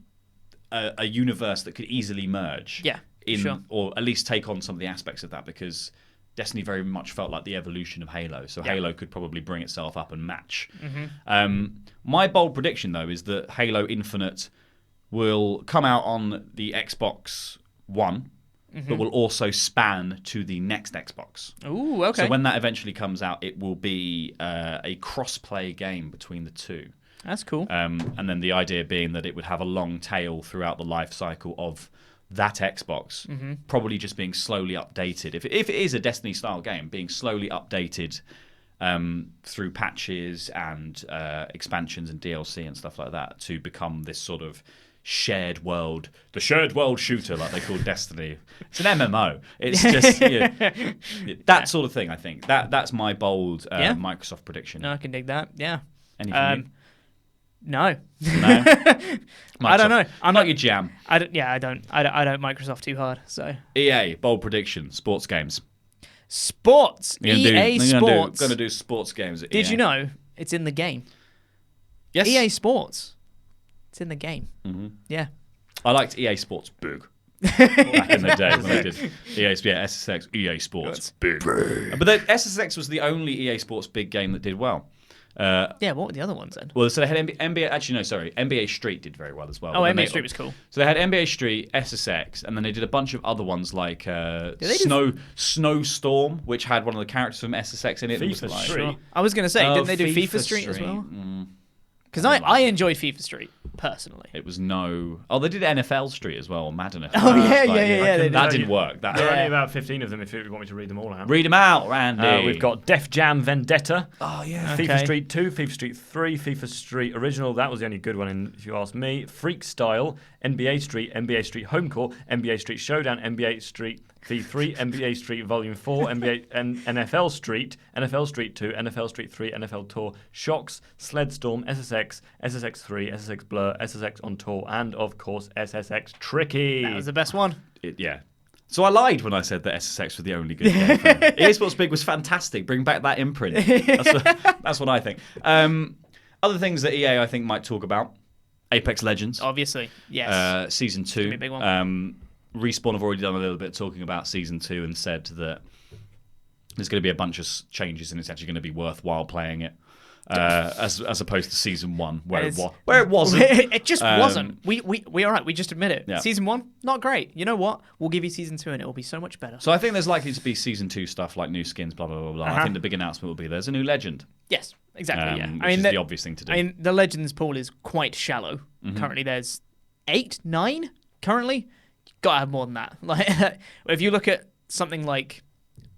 a universe that could easily merge. Yeah, sure. Or at least take on some of the aspects of that, because Destiny very much felt like the evolution of Halo. So Halo could probably bring itself up and match. My bold prediction, though, is that Halo Infinite will come out on the Xbox One, but will also span to the next Xbox. Ooh, okay. So when that eventually comes out, it will be a cross-play game between the two. That's cool. And then the idea being that it would have a long tail throughout the life cycle of that Xbox, probably just being slowly updated. If it is a Destiny-style game, being slowly updated through patches and expansions and DLC and stuff like that to become this sort of shared world, the shared world shooter, like they call Destiny. It's an MMO. It's just that sort of thing. I think that's my bold Microsoft prediction. No, I can dig that. Yeah. Anything? No. No. I don't know. I'm not your jam. I don't Microsoft too hard. So EA bold prediction: sports games. Sports. EA Sports. Going to do sports games. At Did EA. you know it's in the game? Yes. EA Sports. It's in the game. Yeah. I liked EA Sports big. Back in the day when they did SSX, EA Sports big. But then SSX was the only EA Sports big game that did well. Yeah, what were the other ones then? Well, so they had NBA. Actually, no, sorry. NBA Street did very well as well. Oh, NBA Street was cool. So they had NBA Street, SSX, and then they did a bunch of other ones like Snowstorm, which had one of the characters from SSX in it. FIFA Street. Sure. I was going to say, didn't they do FIFA Street as well? Because I enjoyed FIFA Street personally. It was no. Oh, they did NFL Street as well, or Madden. Oh yeah. That didn't work. There are only about 15 of them. If you want me to read them all out. Read them out, Randy. We've got Def Jam Vendetta. Oh yeah. FIFA Street 2, FIFA Street 3, FIFA Street Original. That was the only good one, if you ask me. Freak Style, NBA Street Home Court, NBA Street Showdown, NBA Street V3, NBA Street Volume 4, NFL Street 2, NFL Street 3, NFL Tour, Shocks, Sledstorm, SSX, SSX 3, SSX Blur, SSX on Tour, and of course SSX Tricky. That was the best one. Yeah. So I lied when I said that SSX was the only good game. EA Sports Big was fantastic. Bring back that imprint. That's what I think. Other things that EA I think might talk about: Apex Legends, obviously, yes. Season 2. Be a big one. Respawn have already done a little bit talking about Season 2 and said that there's going to be a bunch of changes and it's actually going to be worthwhile playing it. As opposed to Season 1, where it wasn't. It just wasn't. We all right. We just admit it. Yeah. Season 1, not great. You know what? We'll give you Season 2 and it will be so much better. So I think there's likely to be Season 2 stuff like new skins, blah, blah, blah, blah. I think the big announcement will be there's a new legend. Yes, exactly. Which is the obvious thing to do. I mean, the Legends pool is quite shallow. Currently, there's 8, 9 currently. You've got to have more than that. Like, if you look at something like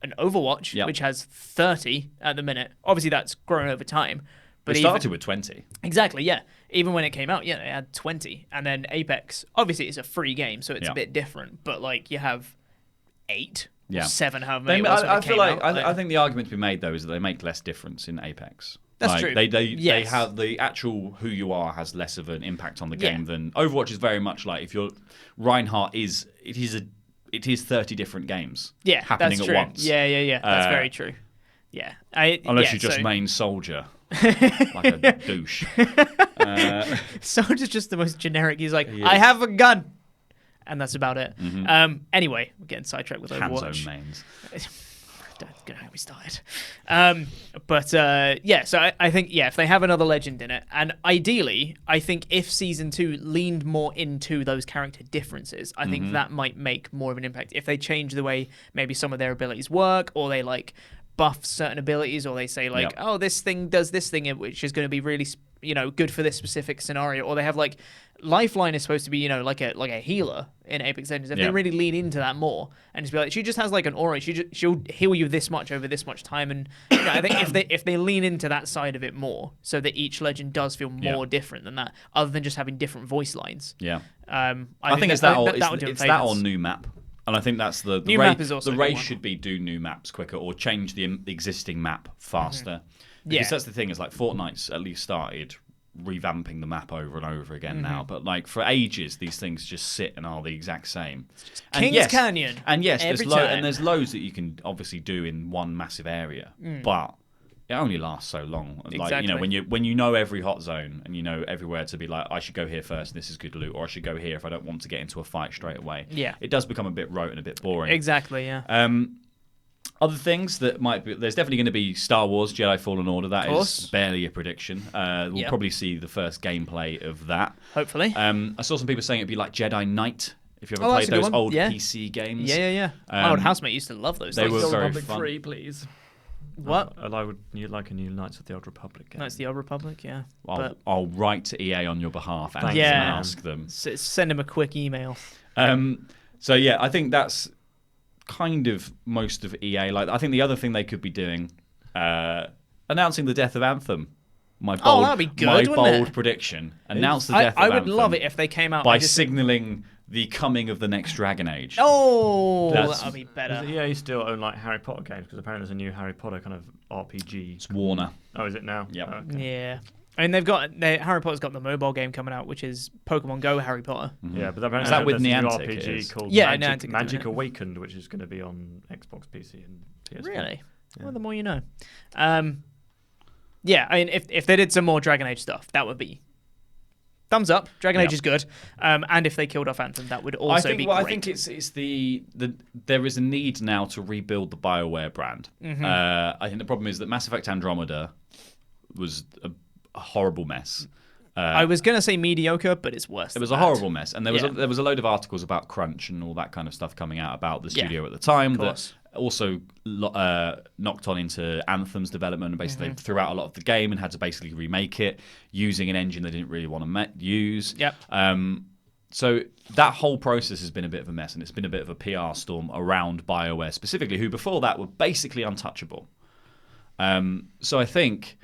an Overwatch, which has 30 at the minute, obviously that's grown over time. But it started with 20. Exactly, yeah. Even when it came out, it had 20. And then Apex, obviously it's a free game, so it's a bit different. But, like, you have 8 or 7, however many it was when it came out. I think the argument to be made, though, is that they make less difference in Apex. That's true. They have the actual who you are has less of an impact on the game than Overwatch is very much like if you're Reinhardt it is 30 different games happening that's at true. once. Yeah. That's very true. Yeah. Unless you just main soldier. Like a douche. Soldier's just the most generic. He's like, I have a gun. And that's about it. Anyway, we're getting sidetracked with Overwatch. Hands mains. Don't get how we started. So I think, if they have another legend in it, and ideally, I think if Season 2 leaned more into those character differences, I think that might make more of an impact. If they change the way maybe some of their abilities work, or they, like, buff certain abilities, or they say, like, oh, this thing does this thing, which is going to be really, good for this specific scenario, or they have, like, Lifeline is supposed to be, like a healer in Apex Legends. If they really lean into that more and just be like, she just has like an aura, she'll heal you this much over this much time, and I think if they lean into that side of it more, so that each legend does feel more different than that, other than just having different voice lines. Yeah, I think it's that or new map. And I think that's the map is also the race should be do new maps quicker or change the existing map faster. Because that's the thing, is like Fortnite's at least started revamping the map over and over again now, but like for ages these things just sit and are the exact same. Kings Canyon. And yes, there's there's loads that you can obviously do in one massive area, but it only lasts so long. Like, Exactly. when you know every hot zone and you know everywhere to be like, I should go here first, and this is good loot, or I should go here if I don't want to get into a fight straight away. Yeah. It does become a bit rote and a bit boring. Exactly, yeah. Other things that might be, there's definitely going to be Star Wars Jedi Fallen Order. That is barely a prediction. We'll probably see the first gameplay of that. Hopefully. I saw some people saying it'd be like Jedi Knight. If you ever that's played a good those one. old Yeah. PC games. Yeah. My old housemate used to love those They things. were Old very Republic fun. 3, please. What? You'd like a new Knights of the Old Republic game. Knights of the Old Republic, yeah. I'll write to EA on your behalf and Thanks, Yeah. ask them. Send him a quick email. So yeah, I think that's kind of most of EA. Like, I think the other thing they could be doing, announcing the death of Anthem. My bold, that'd be good, my wouldn't bold it? prediction. Announce the death of I Anthem. would love it if they came out by and just... signalling the coming of the next Dragon Age. Oh, That's- that would be better. Does EA still own like Harry Potter games? Because apparently there's a new Harry Potter kind of RPG. It's Warner. Oh, is it now? Yep. Oh, okay. Yeah. I mean, Harry Potter's got the mobile game coming out, which is Pokemon Go Harry Potter. Yeah, but apparently Is that with there's a new Niantic it RPG is? called Yeah, Magic, Niantic are Magic doing it. Awakened, which is going to be on Xbox, PC, and PS4. Really? Well, the more you know. Yeah, I mean, if they did some more Dragon Age stuff, that would be thumbs up. Dragon Age is good. And if they killed off Anthem, that would also be great. I think it's the there is a need now to rebuild the BioWare brand. I think the problem is that Mass Effect Andromeda was a horrible mess. I was going to say mediocre, but it's worse. It was a horrible mess, and there was a load of articles about crunch and all that kind of stuff coming out about the studio at the time that also knocked on into Anthem's development, and basically they threw out a lot of the game and had to basically remake it using an engine they didn't really want to use. So that whole process has been a bit of a mess, and it's been a bit of a PR storm around BioWare specifically, who before that were basically untouchable. So I think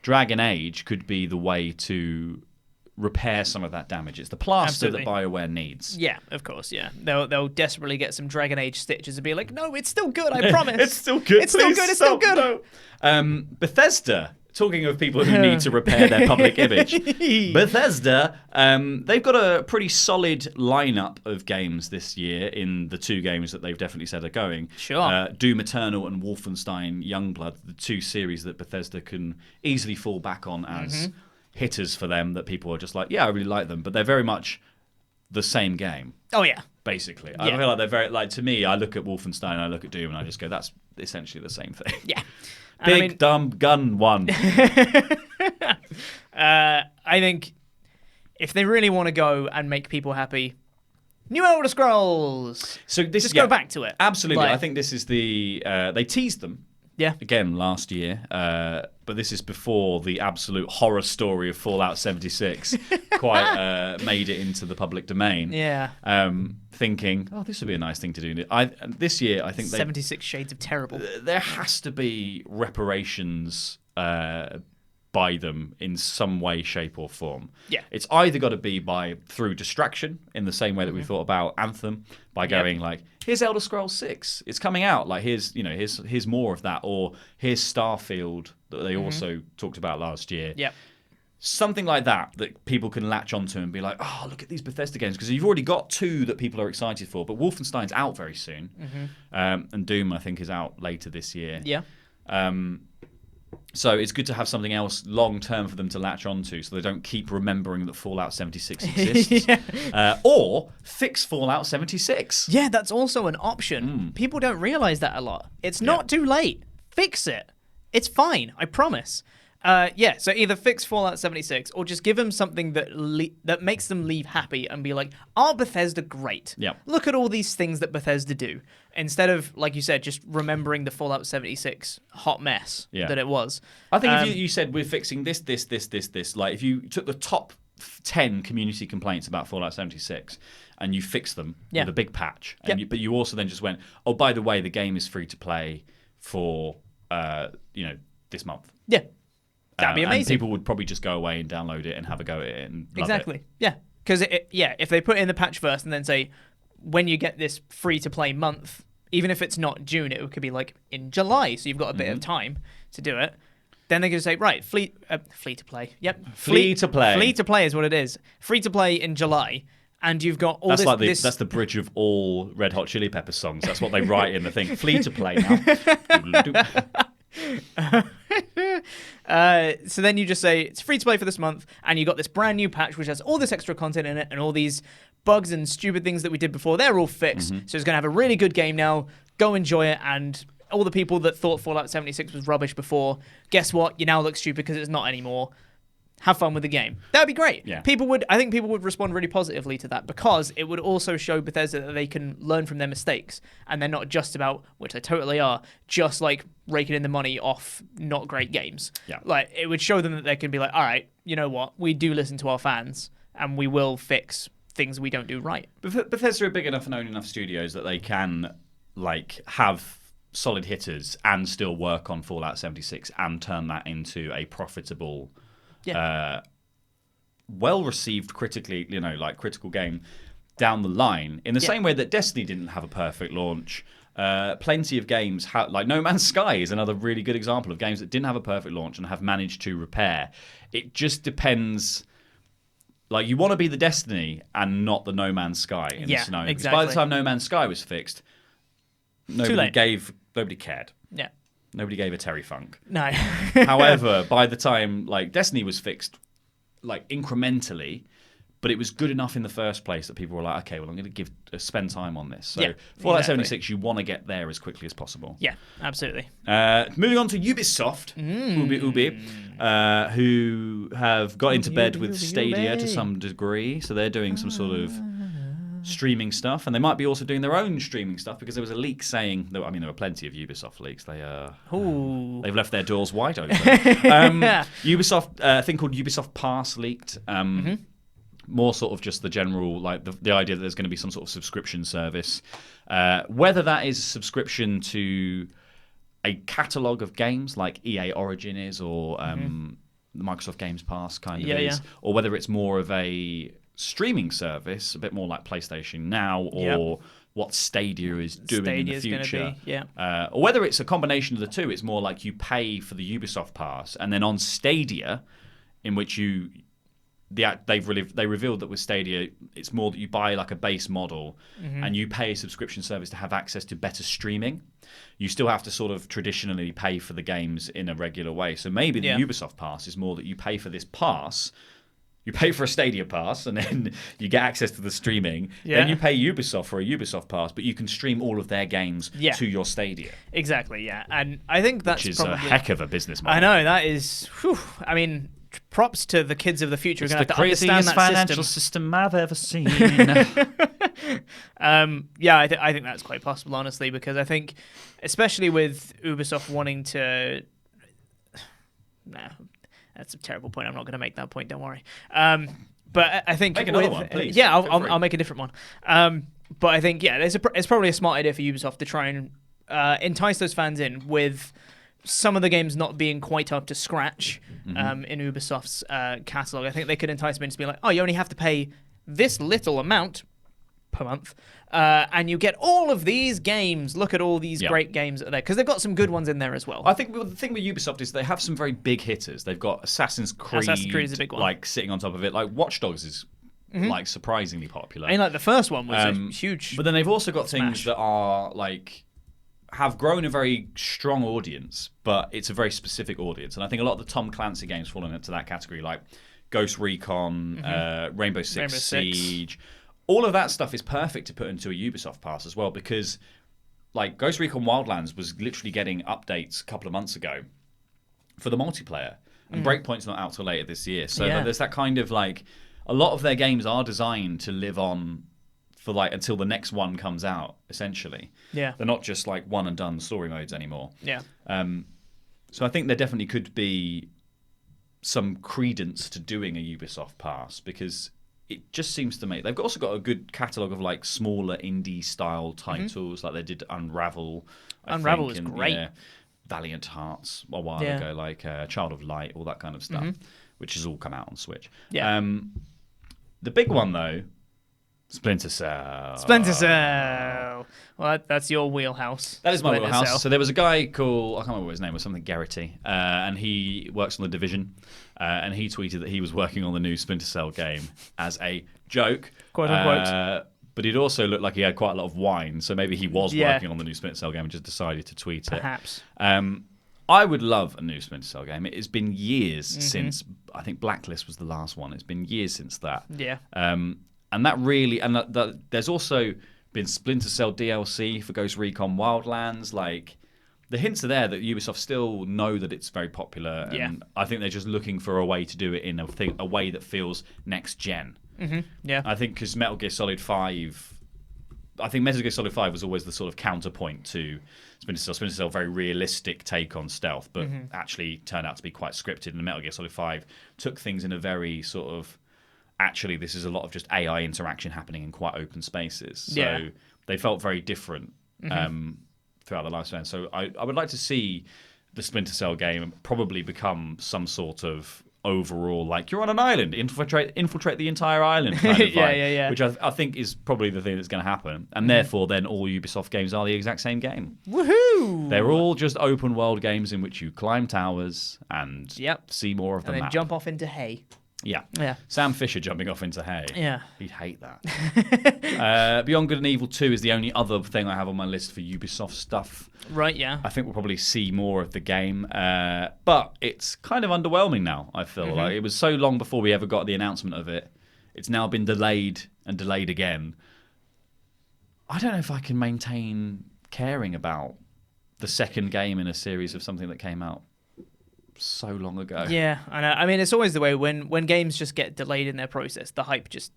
Dragon Age could be the way to repair some of that damage. It's the plaster that BioWare needs. Yeah, of course, yeah. They'll desperately get some Dragon Age stitches and be like, no, it's still good, I promise. It's still good. It's still good, it's still good. No. Bethesda, talking of people who need to repair their public image, Bethesda, they've got a pretty solid lineup of games this year in the two games that they've definitely said are going. Sure. Doom Eternal and Wolfenstein Youngblood, the two series that Bethesda can easily fall back on as hitters for them, that people are just like, yeah, I really like them, but they're very much the same game. Oh, yeah. Basically. I feel like they're very, like, to me, I look at Wolfenstein and I look at Doom and I just go, that's essentially the same thing. Yeah. Big dumb gun one. I think if they really want to go and make people happy, new Elder Scrolls. So this Just go back to it. Absolutely. Like- I think this is the they teased them. Yeah. Again last year, but this is before the absolute horror story of Fallout 76 quite made it into the public domain. Yeah. Thinking, oh, this would be a nice thing to do. This year, I think 76 Shades of Terrible. there has to be reparations by them in some way, shape, or form. Yeah. It's either got to be through distraction, in the same way that we thought about Anthem, by going like, here's Elder Scrolls 6, it's coming out, like here's more of that, or here's Starfield that they also talked about last year. Yep. Something like that people can latch onto and be like, oh, look at these Bethesda games, because you've already got two that people are excited for. But Wolfenstein's out very soon, and Doom, I think, is out later this year. Yeah. So it's good to have something else long term for them to latch onto, so they don't keep remembering that Fallout 76 exists, or fix Fallout 76. Yeah, that's also an option. People don't realize that a lot. It's not too late. Fix it. It's fine. I promise. So either fix Fallout 76 or just give them something that makes them leave happy and be like, are Bethesda great? Yep. Look at all these things that Bethesda do. Instead of, like you said, just remembering the Fallout 76 hot mess that it was. I think if you said we're fixing this, like if you took the top 10 community complaints about Fallout 76 and you fixed them with a big patch, and but you also then just went, oh, by the way, the game is free to play for this month. Yeah. That'd be amazing. And people would probably just go away and download it and have a go at it and love it. Yeah. Because if they put in the patch first and then say, when you get this free to play month, even if it's not June, it could be like in July, so you've got a bit of time to do it. Then they're going to say, right, free to play. Yep. Free to play. Free to play is what it is. Free to play in July. And you've got all this. That's the bridge of all Red Hot Chili Peppers songs. That's what they write in the thing. Free to play now. So then you just say it's free to play for this month, and you got this brand new patch which has all this extra content in it, and all these bugs and stupid things that we did before, they're all fixed. So it's going to have a really good game now. Go enjoy it, and all the people that thought Fallout 76 was rubbish before, guess what? You now look stupid because it's not anymore. Have fun with the game. That would be great. Yeah. I think people would respond really positively to that, because it would also show Bethesda that they can learn from their mistakes, and they're not just about, which they totally are, just like raking in the money off not great games. Yeah. Like, it would show them that they can be like, all right, you know what? We do listen to our fans, and we will fix things we don't do right. Bethesda are big enough and own enough studios that they can like have solid hitters and still work on Fallout 76 and turn that into a profitable, well-received critically, like critical game down the line. In the same way that Destiny didn't have a perfect launch, plenty of games, like No Man's Sky is another really good example of games that didn't have a perfect launch and have managed to repair. It just depends. Like, you want to be the Destiny and not the No Man's Sky in this scenario. Exactly. By the time No Man's Sky was fixed, nobody cared. Yeah. Nobody gave a Terry Funk. No. However, by the time like Destiny was fixed, like incrementally, but it was good enough in the first place that people were like, okay, well, I'm going to spend time on this. So Fallout 76, you want to get there as quickly as possible. Yeah, absolutely. Moving on to Ubisoft, Ubi, who have got into bed with Stadia to some degree. So they're doing some sort of streaming stuff, and they might be also doing their own streaming stuff, because there was a leak saying, there were plenty of Ubisoft leaks. They've left their doors wide open. Ubisoft, a thing called Ubisoft Pass leaked. More sort of just the general, like the idea that there's going to be some sort of subscription service. Whether that is a subscription to a catalogue of games like EA Origin is, or the Microsoft Games Pass kind of is, or whether it's more of a streaming service, a bit more like PlayStation Now, or what Stadia is doing in the future. Or whether it's a combination of the two. It's more like you pay for the Ubisoft Pass, and then on Stadia, in which they revealed that with Stadia, it's more that you buy like a base model and you pay a subscription service to have access to better streaming. You still have to sort of traditionally pay for the games in a regular way. So maybe the Ubisoft Pass is more that you pay for this pass. You pay for a Stadia pass, and then you get access to the streaming. Then you pay Ubisoft for a Ubisoft pass, but you can stream all of their games to your Stadia. Exactly, yeah. And I think that's which is probably a heck of a business model. I know, that is... Whew, I mean, props to the kids of the future who are going to have to understand that financial system I've ever seen. I think that's quite possible, honestly, because I think, especially with Ubisoft wanting to... That's a terrible point. I'm not going to make that point. Don't worry. But I think make another one, please. Yeah, I'll make a different one. But I think it's probably a smart idea for Ubisoft to try and entice those fans in with some of the games not being quite up to scratch in Ubisoft's catalog. I think they could entice them into being like, oh, you only have to pay this little amount per month, and you get all of these games. Look at all these great games that are there, because they've got some good ones in there as well. I think the thing with Ubisoft is they have some very big hitters. They've got Assassin's Creed is a big one, like sitting on top of it. Like Watch Dogs is like surprisingly popular. I mean, like the first one was a huge. But then they've also got smash. things that are like have grown a very strong audience, but it's a very specific audience. And I think a lot of the Tom Clancy games fall into that category, like Ghost Recon, Rainbow Six Siege. All of that stuff is perfect to put into a Ubisoft Pass as well, because like Ghost Recon Wildlands was literally getting updates a couple of months ago for the multiplayer, and Breakpoint's not out till later this year. So there's that kind of like, a lot of their games are designed to live on for like until the next one comes out, essentially. Yeah. They're not just like one and done story modes anymore. Yeah. So I think there definitely could be some credence to doing a Ubisoft Pass, because it just seems to me they've also got a good catalogue of like smaller indie style titles, like they did Unravel. Unravel is great. Valiant Hearts a while ago, like Child of Light, all that kind of stuff, which has all come out on Switch. Yeah. The big one though, Splinter Cell. Splinter Cell. Well, that's your wheelhouse. That is my Splinter wheelhouse. Cell. So there was a guy called, I can't remember what his name was, something Garrity, and he works on The Division, and he tweeted that he was working on the new Splinter Cell game as a joke. Quote unquote. But he'd also looked like he had quite a lot of wine, so maybe he was working on the new Splinter Cell game and just decided to tweet it. Perhaps. I would love a new Splinter Cell game. It has been years since, I think Blacklist was the last one. It's been years since that. Yeah. And that really, and there's also been Splinter Cell DLC for Ghost Recon Wildlands. Like, the hints are there that Ubisoft still know that it's very popular. And I think they're just looking for a way to do it in a way that feels next gen. Yeah. I think because Metal Gear Solid 5... I think Metal Gear Solid 5 was always the sort of counterpoint to Splinter Cell. Splinter Cell, very realistic take on stealth, but actually turned out to be quite scripted. And Metal Gear Solid 5 took things in a very sort of... Actually, this is a lot of just AI interaction happening in quite open spaces. So they felt very different throughout the lifespan. So I would like to see the Splinter Cell game probably become some sort of overall, like, you're on an island, infiltrate the entire island kind of vibe, which I think is probably the thing that's going to happen. And therefore, then all Ubisoft games are the exact same game. Woohoo! They're all just open world games in which you climb towers and see more of the map. map. Jump off into hay. Yeah. Sam Fisher jumping off into hay. Yeah. He'd hate that. Beyond Good and Evil 2 is the only other thing I have on my list for Ubisoft stuff. Right, yeah. I think we'll probably see more of the game. But it's kind of underwhelming now, I feel. Like it was so long before we ever got the announcement of it. It's now been delayed and delayed again. I don't know if I can maintain caring about the second game in a series of something that came out so long ago. Yeah, I know. I mean, it's always the way when games just get delayed in their process, the hype just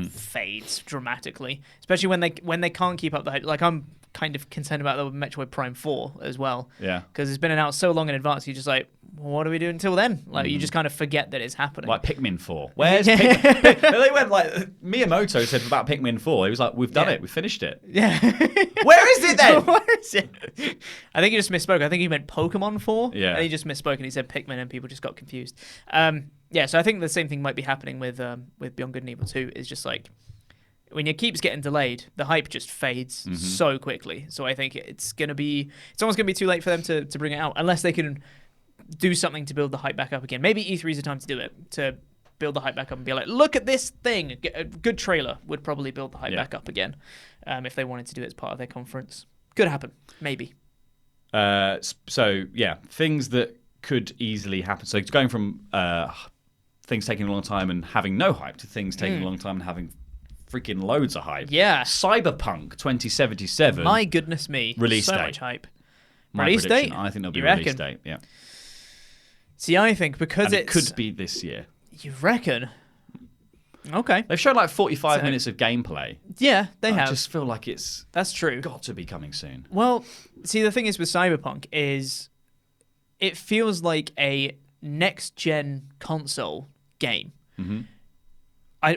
fades dramatically. Especially when they can't keep up the hype. Like, I'm kind of concerned about the Metroid Prime 4 as well. Yeah. Because it's been announced so long in advance, you're just like, what do we do until then? Like, you just kind of forget that it's happening. Like Pikmin 4. Where's Pikmin? They went like, Miyamoto said about Pikmin 4. He was like, we've done it. We finished it. Yeah. Where is it then? Where is it? I think he just misspoke. I think he meant Pokemon 4. Yeah. And he just misspoke and he said Pikmin and people just got confused. Yeah, so I think the same thing might be happening with Beyond Good and Evil 2. It's just like, when it keeps getting delayed, the hype just fades so quickly. So I think it's almost gonna be too late for them to bring it out, unless they can do something to build the hype back up again. Maybe E3 is the time to do it, to build the hype back up and be like, look at this thing. A good trailer would probably build the hype back up again, if they wanted to do it as part of their conference. Could happen, maybe. So yeah, things that could easily happen. So it's going from things taking a long time and having no hype to things taking a long time and having freaking loads of hype. Yeah. Cyberpunk 2077. My goodness me. Release so date. much hype. My Release prediction, date? I think there'll be You a release reckon? date. Yeah. See, I think because And it could be this year. You reckon? Okay. They've shown like 45 minutes of gameplay. Yeah, they I have. just feel like it's That's true. got to be coming soon. Well, see, the thing is with Cyberpunk is it feels like a next-gen console game.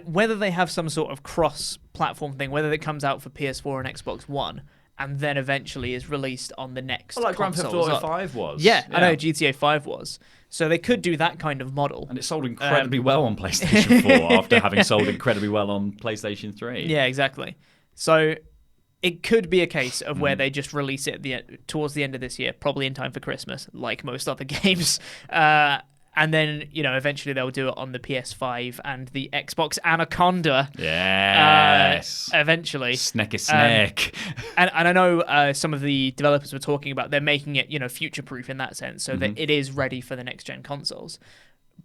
Whether they have some sort of cross-platform thing, whether it comes out for PS4 and Xbox One, and then eventually is released on the next Like Grand Theft consoles Auto up. 5 was. Yeah, I know GTA 5 was. So they could do that kind of model. And it sold incredibly well on PlayStation 4 after having sold incredibly well on PlayStation 3. Yeah, exactly. So it could be a case of where they just release it towards the end of this year, probably in time for Christmas, like most other games. And then, eventually they'll do it on the PS5 and the Xbox Anaconda. Yes. Eventually. Sneaky snack. And I know some of the developers were talking about they're making it, future-proof in that sense, so that it is ready for the next-gen consoles.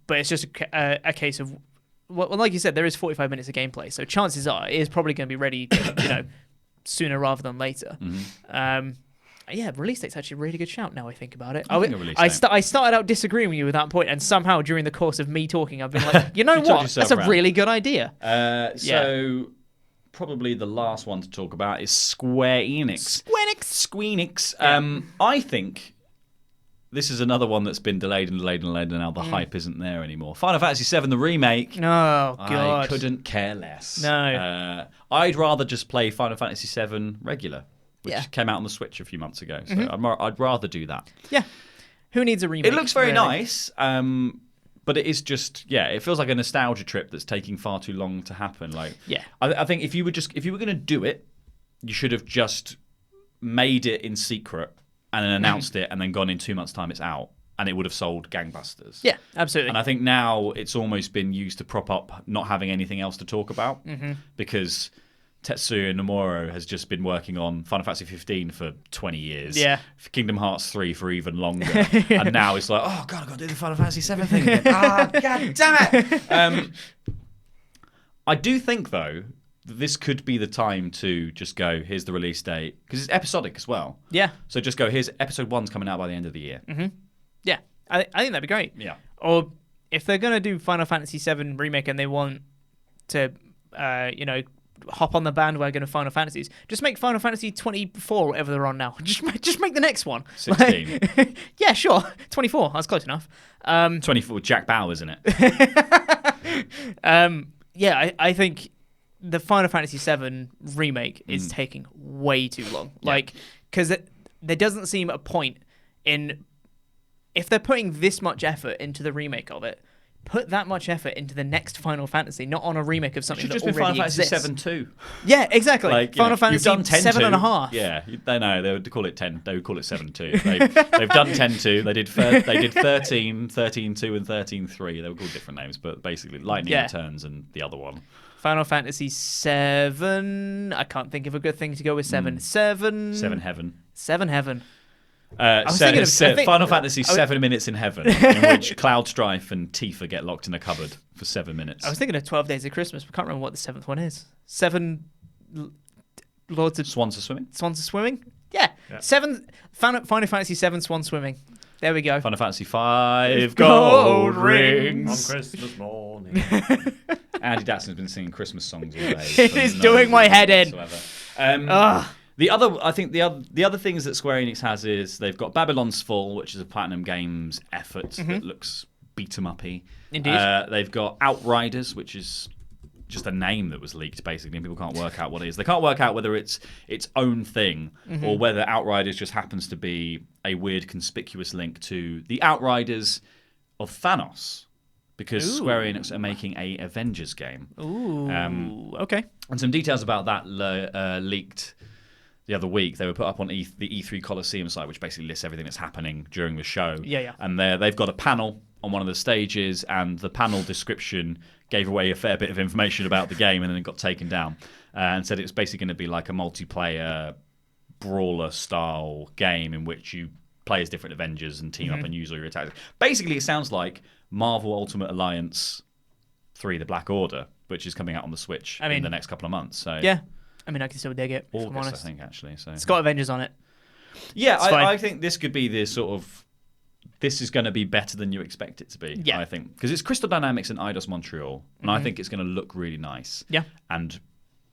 But it's just a case of, well, like you said, there is 45 minutes of gameplay, so chances are it is probably going to be ready, sooner rather than later. Yeah, release date's actually a really good shout now I think about it. I started out disagreeing with you at that point, and somehow during the course of me talking, I've been like, you know what? That's a really good idea. So probably the last one to talk about is Square Enix. Squeenix. I think this is another one that's been delayed and now the hype isn't there anymore. Final Fantasy VII, the remake. Oh, God. I couldn't care less. No. I'd rather just play Final Fantasy VII regular, which came out on the Switch a few months ago. So I'd rather do that. Yeah. Who needs a remake? It looks very nice, but it is just, it feels like a nostalgia trip that's taking far too long to happen. Like, I think if you were going to do it, you should have just made it in secret and then announced it and then gone in 2 months' time it's out. And it would have sold gangbusters. Yeah, absolutely. And I think now it's almost been used to prop up not having anything else to talk about because Tetsuya Nomura has just been working on Final Fantasy 15 for 20 years. Yeah. Kingdom Hearts 3 for even longer. And now it's like, oh, God, I've got to do the Final Fantasy 7 thing again. God damn it. I do think, though, that this could be the time to just go, here's the release date. Because it's episodic as well. Yeah. So just go, here's episode 1's coming out by the end of the year. Mm-hmm. Yeah. I think that'd be great. Yeah. Or if they're going to do Final Fantasy 7 Remake and they want to, hop on the bandwagon of Final Fantasies, just make Final Fantasy 24, whatever they're on now. Just make the next one. 16. Yeah, sure. 24. That's close enough. 24 with Jack Bauer, isn't it? Yeah, I think the Final Fantasy 7 Remake is taking way too long. Because there doesn't seem a point in... If they're putting this much effort into the remake of it, put that much effort into the next Final Fantasy, not on a remake of something that already Final Fantasy exists. 7-2. Yeah, exactly. Final Fantasy you've done 7.5. Yeah, they know they would call it 10. They would call it 7-2. They've done 10-2. They did 13, 13-2, and 13-3. They were called different names, but basically Lightning Returns and the other one. Final Fantasy 7. I can't think of a good thing to go with 7. 7 Heaven. 7 Heaven. Final Fantasy 7 Minutes in Heaven, in which Cloud Strife and Tifa get locked in a cupboard for 7 minutes. I was thinking of 12 Days of Christmas, but I can't remember what the 7th one is. 7 Lords of Swans are Swimming? Swans are Swimming? Yeah. 7 Final Fantasy 7 Swan Swimming. There we go. Final Fantasy 5 Gold Rings. On Christmas morning. Andy Datson's been singing Christmas songs all day. It is doing my head in. The other things that Square Enix has is they've got Babylon's Fall, which is a Platinum Games effort that looks beat 'em uppy. Indeed. They've got Outriders, which is just a name that was leaked, basically, and people can't work out what it is. They can't work out whether it's its own thing or whether Outriders just happens to be a weird, conspicuous link to the Outriders of Thanos, because Square Enix are making a Avengers game. Ooh, okay. And some details about that leaked the other week. They were put up on the E3 Coliseum site, which basically lists everything that's happening during the show. Yeah. And they've got a panel on one of the stages, and the panel description gave away a fair bit of information about the game, and then it got taken down. And said it's basically going to be like a multiplayer brawler-style game in which you play as different Avengers and team up and use all your attacks. Basically, it sounds like Marvel Ultimate Alliance 3, The Black Order, which is coming out on the Switch in the next couple of months. So yeah, I mean, I can still dig it. August, if I'm honest. I think, actually. So it's got Avengers on it. Yeah, I think this could be the sort of... This is going to be better than you expect it to be, I think. Because it's Crystal Dynamics and Eidos Montreal, and I think it's going to look really nice. Yeah. And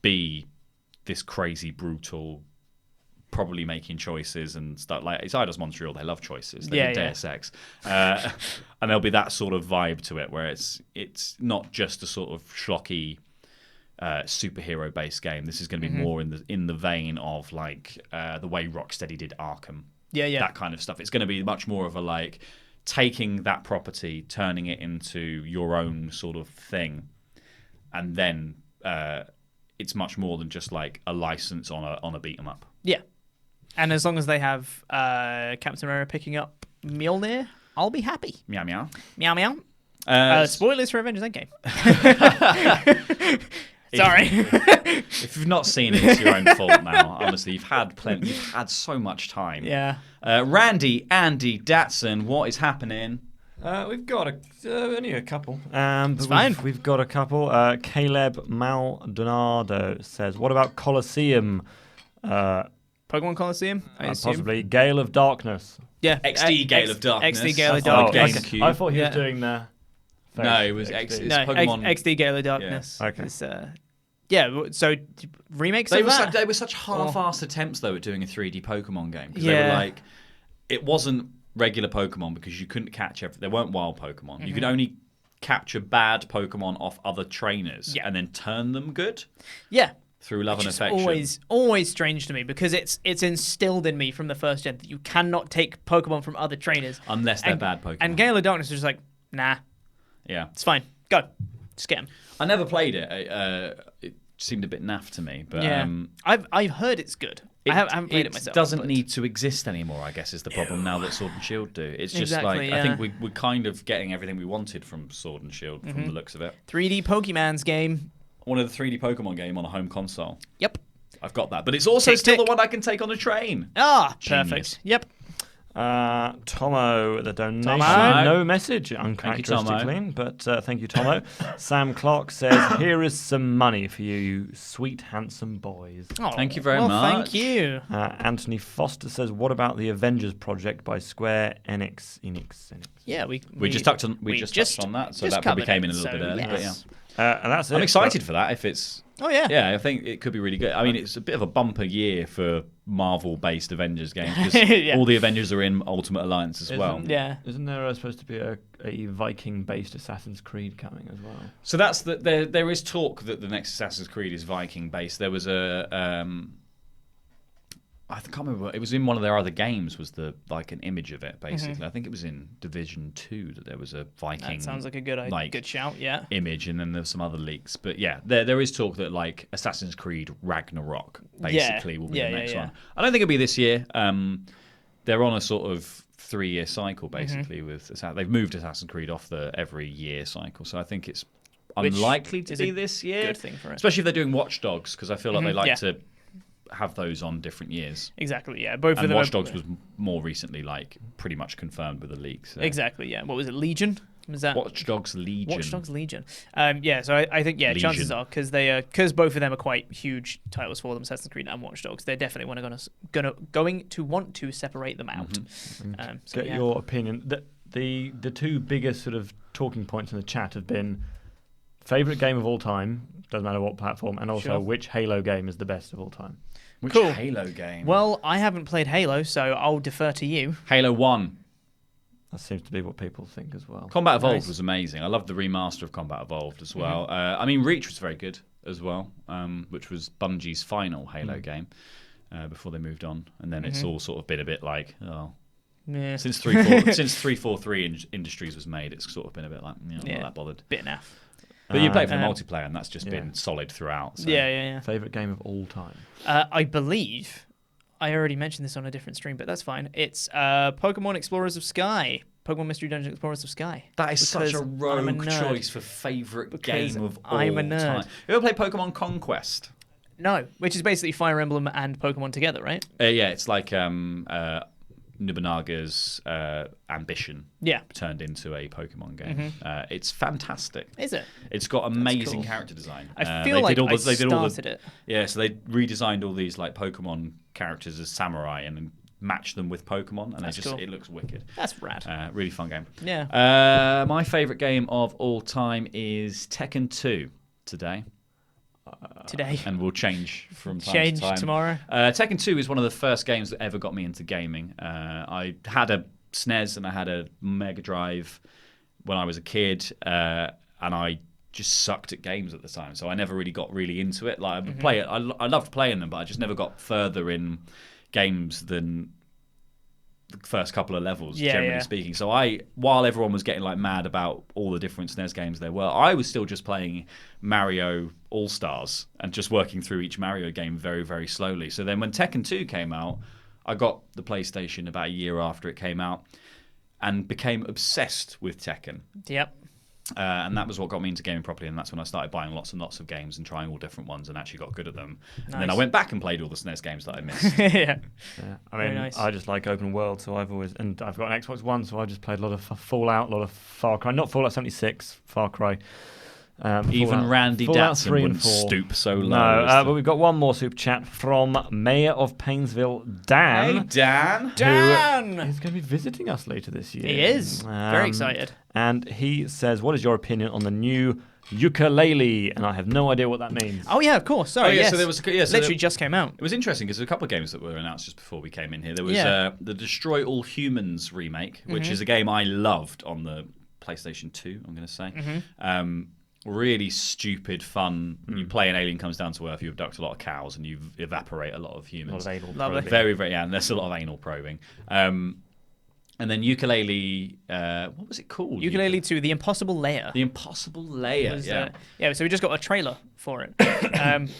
be this crazy, brutal, probably making choices and stuff. Like, it's Eidos Montreal, they love choices. They did Deus Ex. And there'll be that sort of vibe to it, where it's not just a sort of schlocky superhero-based game. This is going to be more in the vein of like the way Rocksteady did Arkham. Yeah. That kind of stuff. It's going to be much more of a like taking that property, turning it into your own sort of thing, and then it's much more than just like a license on a beat 'em up. Yeah, and as long as they have Captain America picking up Mjolnir, I'll be happy. Meow meow. Meow meow. Spoilers for Avengers Endgame. Sorry. If you've not seen it, it's your own fault now. Honestly, you've had so much time. Yeah. Andy Datson, what is happening? We've got only a couple. It's fine. We've got a couple. Caleb Maldonado says, "What about Colosseum? Pokemon Colosseum? Possibly Gale of Darkness. Yeah. XD Gale of Darkness. XD Gale of Darkness. GameCube. I thought he was doing the... No, it was XD. it's Pokemon. XD Gale of Darkness. Yeah. Okay. It's, so remakes They of were that? they were such half-assed attempts though at doing a 3D Pokemon game, because they Yeah. were like, it wasn't regular Pokemon because you couldn't catch they weren't wild Pokemon. You could only capture bad Pokemon off other trainers and then turn them good. Yeah. Through love and It's affection. always strange to me, because it's instilled in me from the first gen that you cannot take Pokemon from other trainers Unless they're bad Pokemon. And Gale of Darkness is just like, nah, Yeah. it's fine, go, just get him. I never played it. It seemed a bit naff to me, but Yeah, I've heard it's good. I haven't played it myself. It doesn't but... need to exist anymore, I guess, is the problem now that Sword and Shield do. It's just Exactly, I think we're kind of getting everything we wanted from Sword and Shield from the looks of it. 3D Pokemon's game. one of the 3D Pokemon game on a home console. Yep. I've got that, but it's also Tick, still tick. the one I can take on a train. Ah, Genius. perfect. Yep. Tomo, the donation, Tomo. no message, uncharacteristically, but thank you, Tomo. Sam Clark says, here is some money for you sweet, handsome boys. Oh, Thank you very well, much. Thank you. Anthony Foster says, what about the Avengers project by Square Enix? Yeah, We just touched on that, so that probably came in a little bit early. Yes. But yeah. And that's it. I'm excited for that if it's... Oh, yeah. Yeah, I think it could be really good. I mean, it's a bit of a bumper year for Marvel-based Avengers games because Yeah. all the Avengers are in Ultimate Alliance as well. Yeah. Isn't there supposed to be a Viking-based Assassin's Creed coming as well? So that's there is talk that the next Assassin's Creed is Viking-based. There was a... I can't remember. It was in one of their other games. Was an image of it basically? I think it was in Division 2 that there was a Viking. That sounds like a good shout. Yeah. Image, and then there's some other leaks. But yeah, there is talk that Assassin's Creed Ragnarok basically will be the next one. I don't think it'll be this year. They're on a sort of 3-year cycle basically with they've moved Assassin's Creed off the every year cycle, so I think it's unlikely to be this year. Good thing for it, especially if they're doing Watch Dogs, because I feel like they like to have those on different years. Exactly, yeah. Both and of them. Watch Dogs was more recently pretty much confirmed with the leaks. So. Exactly, yeah. What was it, Legion? Was that Watch Dogs Legion? Watch Dogs Legion. Yeah, so I think Legion. chances are because both of them are quite huge titles for them, Assassin's Creed and Watch Dogs. They're definitely going to want to separate them out. Get your opinion. The two biggest sort of talking points in the chat have been favorite game of all time, doesn't matter what platform, and also which Halo game is the best of all time. Which cool. Halo game? Well, I haven't played Halo, so I'll defer to you. Halo 1. That seems to be what people think as well. Combat Evolved was amazing. I loved the remaster of Combat Evolved as well. I mean, Reach was very good as well, which was Bungie's final Halo game before they moved on. And then it's all sort of been a bit since 343 Industries was made, it's sort of been a bit not that bothered. Bit naff. But you play it for the multiplayer, and that's just been solid throughout. So. Yeah. Favorite game of all time? I believe I already mentioned this on a different stream, but that's fine. It's Pokemon Explorers of Sky. Pokemon Mystery Dungeon Explorers of Sky. That is such a rogue choice for favourite game of all I'm a nerd. time. You ever play Pokemon Conquest? No, which is basically Fire Emblem and Pokemon together, right? Yeah, it's like Nobunaga's ambition turned into a Pokemon game. It's fantastic. Is it? It's got amazing character design. I feel like I started it. Yeah, so they redesigned all these Pokemon characters as samurai and then matched them with Pokemon, and it looks wicked. That's rad. Really fun game. Yeah. My favourite game of all time is Tekken 2 today. And will change from time to time. Tomorrow. Tekken 2 is one of the first games that ever got me into gaming. I had a SNES and I had a Mega Drive when I was a kid, and I just sucked at games at the time, so I never really got into it. I would play it. I loved playing them, but I just never got further in games than the first couple of levels, generally speaking. So while everyone was getting mad about all the different SNES games there were, I was still just playing Mario All-Stars and just working through each Mario game very, very slowly. So then when Tekken 2 came out, I got the PlayStation about a year after it came out and became obsessed with Tekken. Yep. And that was what got me into gaming properly, and that's when I started buying lots and lots of games and trying all different ones and actually got good at them. Nice. And then I went back and played all the SNES games that I missed. I mean, I just like open world, so I've got an Xbox One, so I just played a lot of Fallout, a lot of Far Cry, not Fallout 76, Far Cry. Even Randy Datson wouldn't stoop so low. No, but we've got one more super chat from Mayor of Painesville, Dan. Hey, Dan. Dan! He's going to be visiting us later this year. He is. Very excited. And he says, what is your opinion on the new ukulele? And I have no idea what that means. Oh, yeah, of course. Sorry, yes. So there was literally just came out. It was interesting because there were a couple of games that were announced just before we came in here. There was the Destroy All Humans remake, which is a game I loved on the PlayStation 2, I'm going to say. Really stupid fun. You play an alien comes down to Earth, you abduct a lot of cows, and you evaporate a lot of humans. A lot of anal probing. Very, very, and there's a lot of anal probing. And then Ukulele, what was it called? Ukulele 2, The Impossible Layer. The Impossible Layer, So we just got a trailer for it.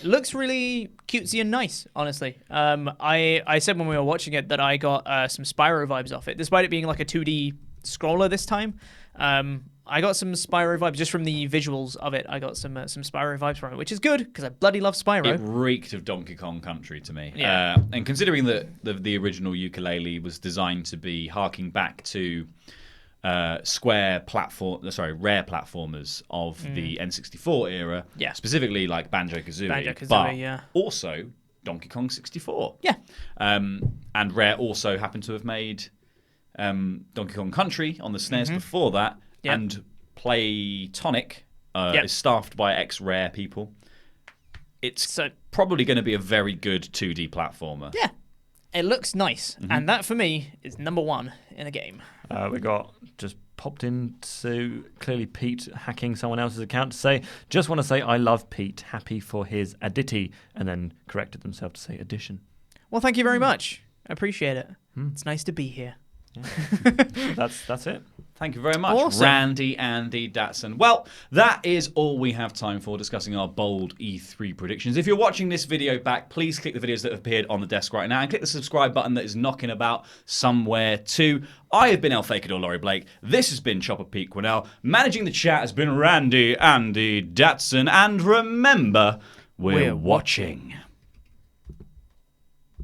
Looks really cutesy and nice, honestly. I said when we were watching it that I got some Spyro vibes off it, despite it being like a 2D scroller this time. I got some Spyro vibes just from the visuals of it. I got some Spyro vibes from it, which is good because I bloody love Spyro. It reeked of Donkey Kong Country to me. Yeah. And considering that the original ukulele was designed to be harking back to rare platformers of the N64 era, specifically like Banjo-Kazooie, but also Donkey Kong 64. Yeah. And Rare also happened to have made Donkey Kong Country on the SNES before that, and Playtonic is staffed by ex-Rare people. It's probably going to be a very good 2D platformer. Yeah. It looks nice, and that for me is number 1 in a game. We got just popped into clearly Pete hacking someone else's account to say, just want to say I love Pete, happy for his Aditi, and then corrected themselves to say addition. Well, thank you very much. I appreciate it. It's nice to be here. Yeah. That's it. Thank you very much, awesome. Randy Andy Datson. Well, that is all we have time for discussing our bold E3 predictions. If you're watching this video back, please click the videos that have appeared on the desk right now and click the subscribe button that is knocking about somewhere too. I have been Fakidor Laurie Blake. This has been Chopper Pete Quinnell. Managing the chat has been Randy Andy Datson. And remember, we're watching.